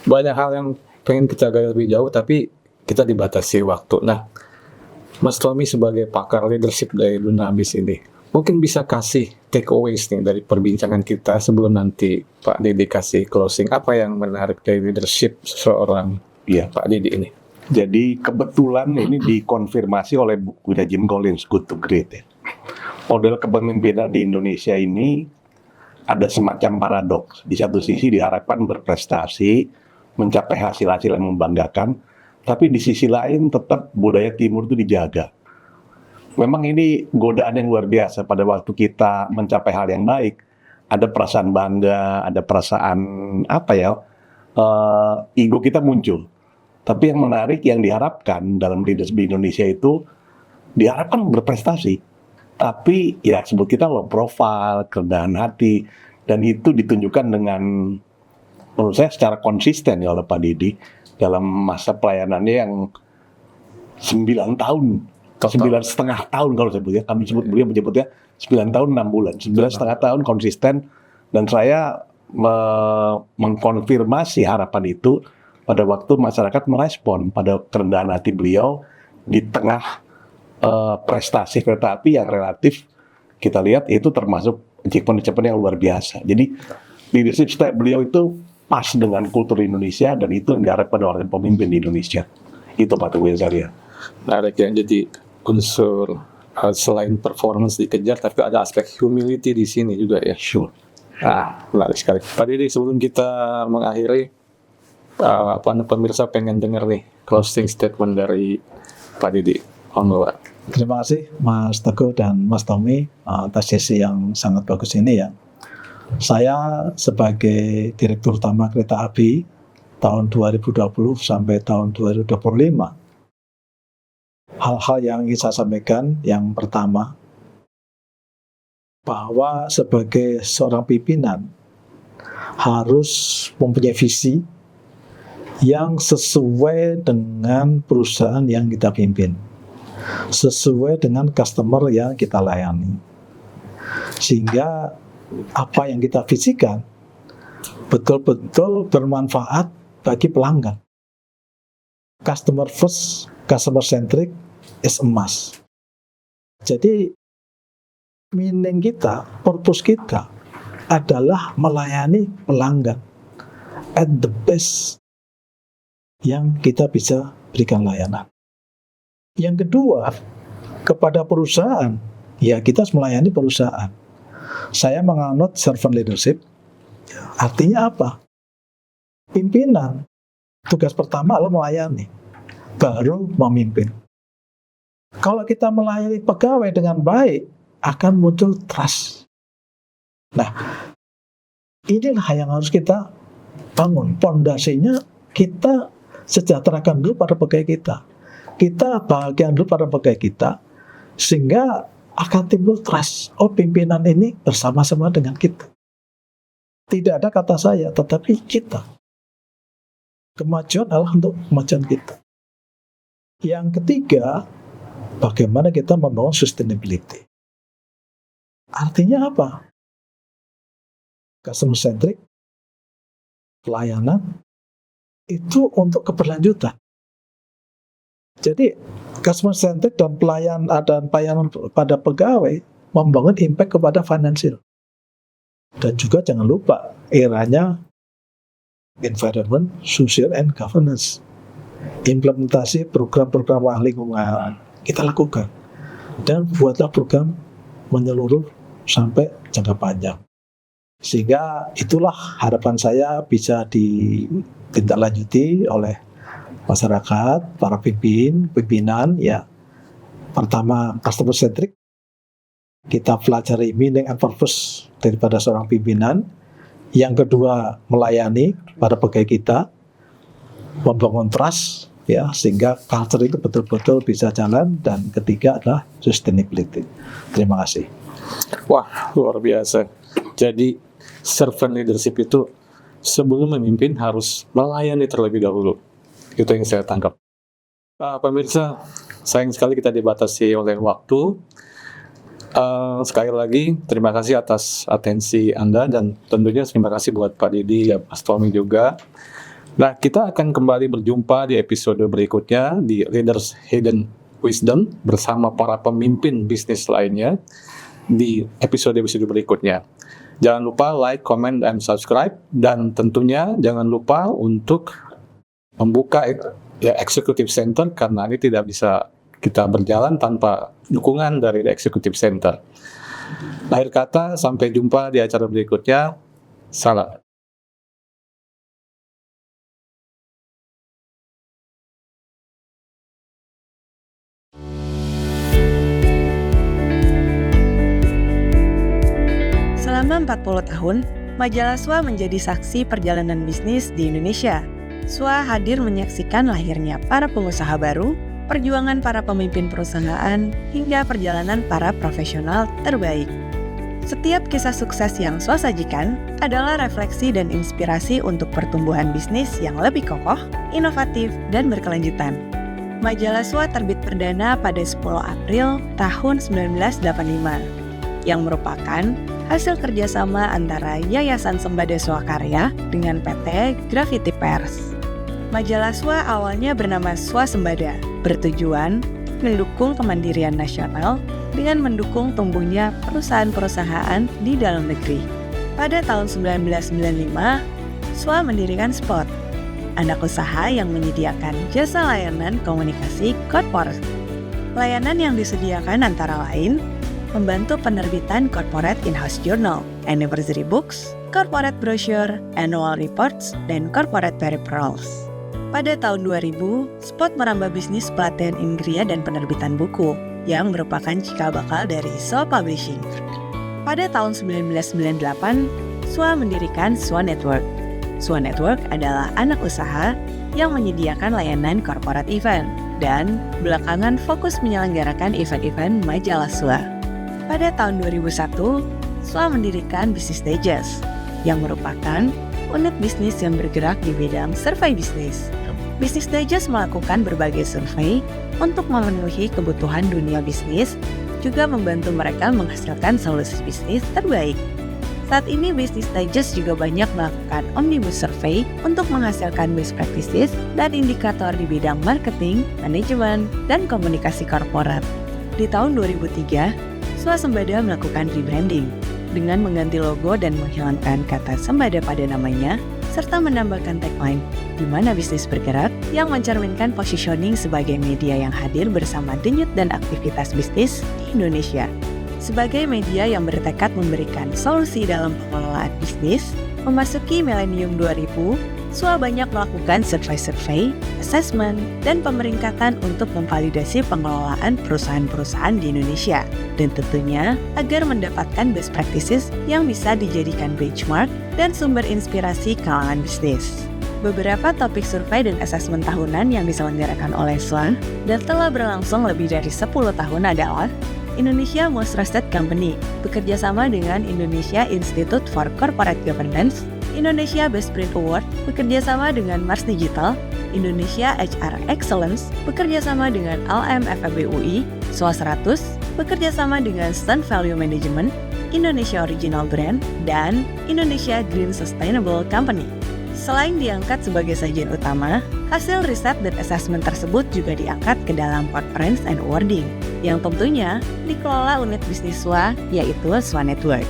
banyak hal yang pengen kita gali lebih jauh, tapi kita dibatasi waktu. Nah, Mas Tommy sebagai pakar leadership dari Dunamis ini, mungkin bisa kasih takeaways nih dari perbincangan kita sebelum nanti Pak Didi kasih closing. Apa yang menarik dari leadership seorang Iya. Pak Didi ini? Jadi kebetulan ini dikonfirmasi oleh bukunya Jim Collins, Good to Great ya. Model kepemimpinan di Indonesia ini ada semacam paradoks. Di satu sisi diharapkan berprestasi, mencapai hasil-hasil yang membanggakan, tapi di sisi lain tetap budaya timur itu dijaga. Memang ini godaan yang luar biasa pada waktu kita mencapai hal yang baik. Ada perasaan bangga, ada perasaan ego kita muncul. Tapi yang menarik yang diharapkan dalam leadership di Indonesia itu diharapkan berprestasi. Tapi ya sebut kita low profile, kerendahan hati, dan itu ditunjukkan dengan menurut saya secara konsisten ya oleh Pak Didi dalam masa pelayanannya yang 9 tahun, 9,5 tahun kalau saya sebut ya, kami sebut beliau menyebutnya 9 tahun 6 bulan, 9,5 tahun konsisten, dan saya mengkonfirmasi harapan itu pada waktu masyarakat merespon pada kerendahan hati beliau di tengah prestasi kereta api yang relatif kita lihat itu termasuk achievement yang luar biasa. Jadi leadership style beliau itu pas dengan kultur Indonesia dan itu yang diharapkan oleh pemimpin di Indonesia. Itu Pak Teguh Zaria. Menarik ya, jadi unsur selain performance dikejar, tapi ada aspek humility di sini juga ya. Sure. Menarik sekali. Pak Didi, sebelum kita mengakhiri, pemirsa pengen dengar nih closing statement dari Pak Didi. Terima kasih Mas Teguh dan Mas Tommy atas sesi yang sangat bagus ini ya. Saya sebagai Direktur Utama Kereta Api tahun 2020 sampai tahun 2025, hal-hal yang ingin saya sampaikan, yang pertama, bahwa sebagai seorang pimpinan harus mempunyai visi yang sesuai dengan perusahaan yang kita pimpin, sesuai dengan customer yang kita layani, sehingga apa yang kita visikan betul-betul bermanfaat bagi pelanggan. Customer first, customer centric is a must. Jadi meaning kita, purpose kita adalah melayani pelanggan at the best yang kita bisa berikan layanan. Yang kedua, kepada perusahaan, ya kita harus melayani perusahaan. Saya menganut servant leadership. Artinya apa? Pimpinan, tugas pertama adalah melayani, baru memimpin. Kalau kita melayani pegawai dengan baik, akan muncul trust. Nah, inilah yang harus kita bangun. Pondasinya kita sejahterakan dulu pada pegawai kita. Kita bahagian dulu pada pegawai kita, sehingga akan timbul trust. Oh, pimpinan ini bersama-sama dengan kita. Tidak ada kata saya, tetapi kita. Kemajuan adalah untuk kemajuan kita. Yang ketiga, bagaimana kita membangun sustainability. Artinya apa? Customer centric, pelayanan, itu untuk keberlanjutan. Jadi customer centric dan pelayanan pada pegawai membangun impact kepada financial. Dan juga jangan lupa eranya environment, social and governance. Implementasi program-program ramah lingkungan kita lakukan dan buatlah program menyeluruh sampai jangka panjang. Sehingga itulah harapan saya bisa ditindaklanjuti oleh masyarakat, para pimpinan ya. Pertama, customer centric. Kita pelajari meaning and purpose daripada seorang pimpinan. Yang kedua, melayani para pegawai kita, membangun trust ya, sehingga culture itu betul-betul bisa jalan. Dan ketiga adalah sustainability. Terima kasih. Wah, luar biasa. Jadi servant leadership itu sebelum memimpin harus melayani terlebih dahulu. Itu yang saya tangkap. Pemirsa, sayang sekali kita dibatasi oleh waktu. Sekali lagi terima kasih atas atensi Anda, dan tentunya terima kasih buat Pak Didi, Mas Tommy juga. Nah, kita akan kembali berjumpa di episode berikutnya di Leaders Hidden Wisdom bersama para pemimpin bisnis lainnya di episode-episode berikutnya. Jangan lupa like, comment, dan subscribe, dan tentunya jangan lupa untuk membuka Executive Center, karena ini tidak bisa kita berjalan tanpa dukungan dari Executive Center. Akhir kata, sampai jumpa di acara berikutnya. Salam. Selama 40 tahun, majalah SWA menjadi saksi perjalanan bisnis di Indonesia. SWA hadir menyaksikan lahirnya para pengusaha baru, perjuangan para pemimpin perusahaan, hingga perjalanan para profesional terbaik. Setiap kisah sukses yang SWA sajikan adalah refleksi dan inspirasi untuk pertumbuhan bisnis yang lebih kokoh, inovatif, dan berkelanjutan. Majalah SWA terbit perdana pada 10 April tahun 1985, yang merupakan hasil kerjasama antara Yayasan Sembada Swakarya dengan PT Graffiti Pers. Majalah SWA awalnya bernama SWA Sembada, bertujuan mendukung kemandirian nasional dengan mendukung tumbuhnya perusahaan-perusahaan di dalam negeri. Pada tahun 1995, SWA mendirikan Spot, anak usaha yang menyediakan jasa layanan komunikasi corporate. Layanan yang disediakan antara lain membantu penerbitan corporate in-house journal, anniversary books, corporate brochure, annual reports, dan corporate peripherals. Pada tahun 2000, Spot merambah bisnis pelatihan Inggria dan penerbitan buku, yang merupakan cikal bakal dari SWA Publishing. Pada tahun 1998, SWA mendirikan SWA Network. SWA Network adalah anak usaha yang menyediakan layanan corporate event, dan belakangan fokus menyelenggarakan event-event majalah SWA. Pada tahun 2001, SWA mendirikan Business Digest, yang merupakan unit bisnis yang bergerak di bidang survei bisnis. Business Digest melakukan berbagai survei untuk memenuhi kebutuhan dunia bisnis, juga membantu mereka menghasilkan solusi bisnis terbaik. Saat ini Business Digest juga banyak melakukan omnibus survey untuk menghasilkan best practices dan indikator di bidang marketing, manajemen, dan komunikasi korporat. Di tahun 2003, SWA Sembada melakukan rebranding dengan mengganti logo dan menghilangkan kata Sembada pada namanya, serta menambahkan tagline "Di mana bisnis bergerak" yang mencerminkan positioning sebagai media yang hadir bersama denyut dan aktivitas bisnis di Indonesia. Sebagai media yang bertekad memberikan solusi dalam pengelolaan bisnis, memasuki milenium 2000, SWA banyak melakukan survei-survei, assessment, dan pemeringkatan untuk memvalidasi pengelolaan perusahaan-perusahaan di Indonesia, dan tentunya agar mendapatkan best practices yang bisa dijadikan benchmark dan sumber inspirasi kalangan bisnis. Beberapa topik survei dan asesmen tahunan yang diselenggarakan oleh SWA dan telah berlangsung lebih dari 10 tahun adalah Indonesia Most Trusted Company, bekerjasama dengan Indonesia Institute for Corporate Governance, Indonesia Best Print Award, bekerjasama dengan Mars Digital, Indonesia HR Excellence, bekerjasama dengan LMFEB UI, SWA 100, bekerjasama dengan Sun Value Management, Indonesia Original Brand, dan Indonesia Green Sustainable Company. Selain diangkat sebagai sajian utama, hasil riset dan asesmen tersebut juga diangkat ke dalam conference and awarding, yang tentunya dikelola unit bisnis SWA, yaitu SWA Network.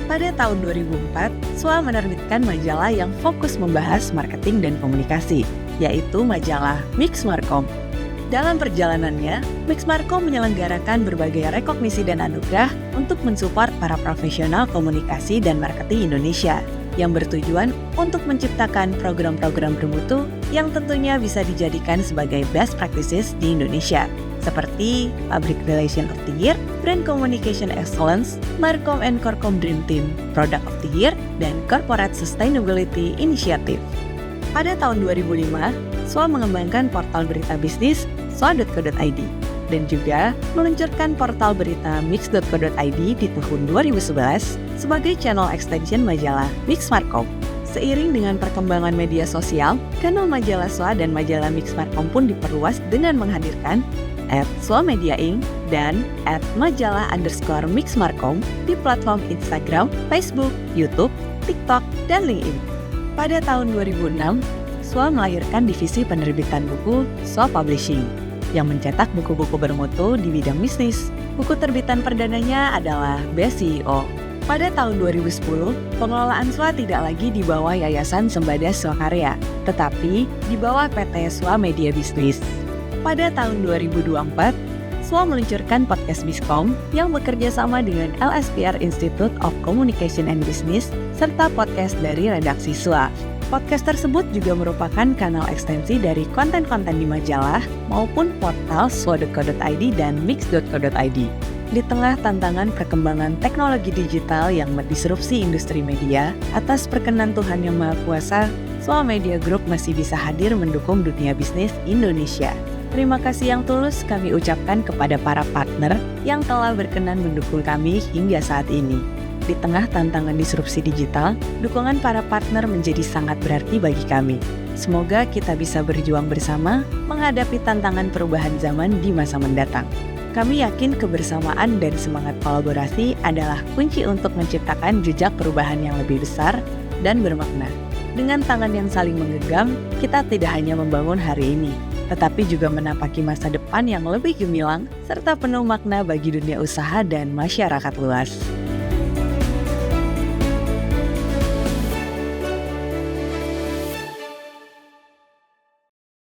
Pada tahun 2004, SWA menerbitkan majalah yang fokus membahas marketing dan komunikasi, yaitu majalah Mix Markom. Dalam perjalanannya, Mix Markom menyelenggarakan berbagai rekognisi dan anugerah untuk mensupport para profesional komunikasi dan marketing Indonesia, yang bertujuan untuk menciptakan program-program bermutu yang tentunya bisa dijadikan sebagai best practices di Indonesia, seperti Public Relation of the Year, Brand Communication Excellence, Markom and Corkom Dream Team, Product of the Year, dan Corporate Sustainability Initiative. Pada tahun 2005, SWA mengembangkan portal berita bisnis swa.co.id dan juga meluncurkan portal berita mix.co.id di tahun 2011 sebagai channel extension majalah Mix Markom. Seiring dengan perkembangan media sosial, kanal majalah SWA dan majalah Mix Markom pun diperluas dengan menghadirkan @SWA Inc. dan @majalah_Mix Markom di platform Instagram, Facebook, YouTube, TikTok, dan LinkedIn. Pada tahun 2006, SWA melahirkan divisi penerbitan buku SWA Publishing yang mencetak buku-buku bermutu di bidang bisnis. Buku terbitan perdananya adalah Best CEO. Pada tahun 2010, pengelolaan SWA tidak lagi di bawah Yayasan Sembada Swakarya, tetapi di bawah PT SWA Media Bisnis. Pada tahun 2024, SWA meluncurkan podcast Biskom yang bekerja sama dengan LSPR Institute of Communication and Business serta podcast dari redaksi SWA. Podcast tersebut juga merupakan kanal ekstensi dari konten-konten di majalah maupun portal swa.co.id dan mix.co.id. Di tengah tantangan perkembangan teknologi digital yang mendisrupsi industri media, atas perkenan Tuhan Yang Maha Kuasa, SWA Media Group masih bisa hadir mendukung dunia bisnis Indonesia. Terima kasih yang tulus kami ucapkan kepada para partner yang telah berkenan mendukung kami hingga saat ini. Di tengah tantangan disrupsi digital, dukungan para partner menjadi sangat berarti bagi kami. Semoga kita bisa berjuang bersama menghadapi tantangan perubahan zaman di masa mendatang. Kami yakin kebersamaan dan semangat kolaborasi adalah kunci untuk menciptakan jejak perubahan yang lebih besar dan bermakna. Dengan tangan yang saling menggenggam, kita tidak hanya membangun hari ini, tetapi juga menapaki masa depan yang lebih gemilang serta penuh makna bagi dunia usaha dan masyarakat luas.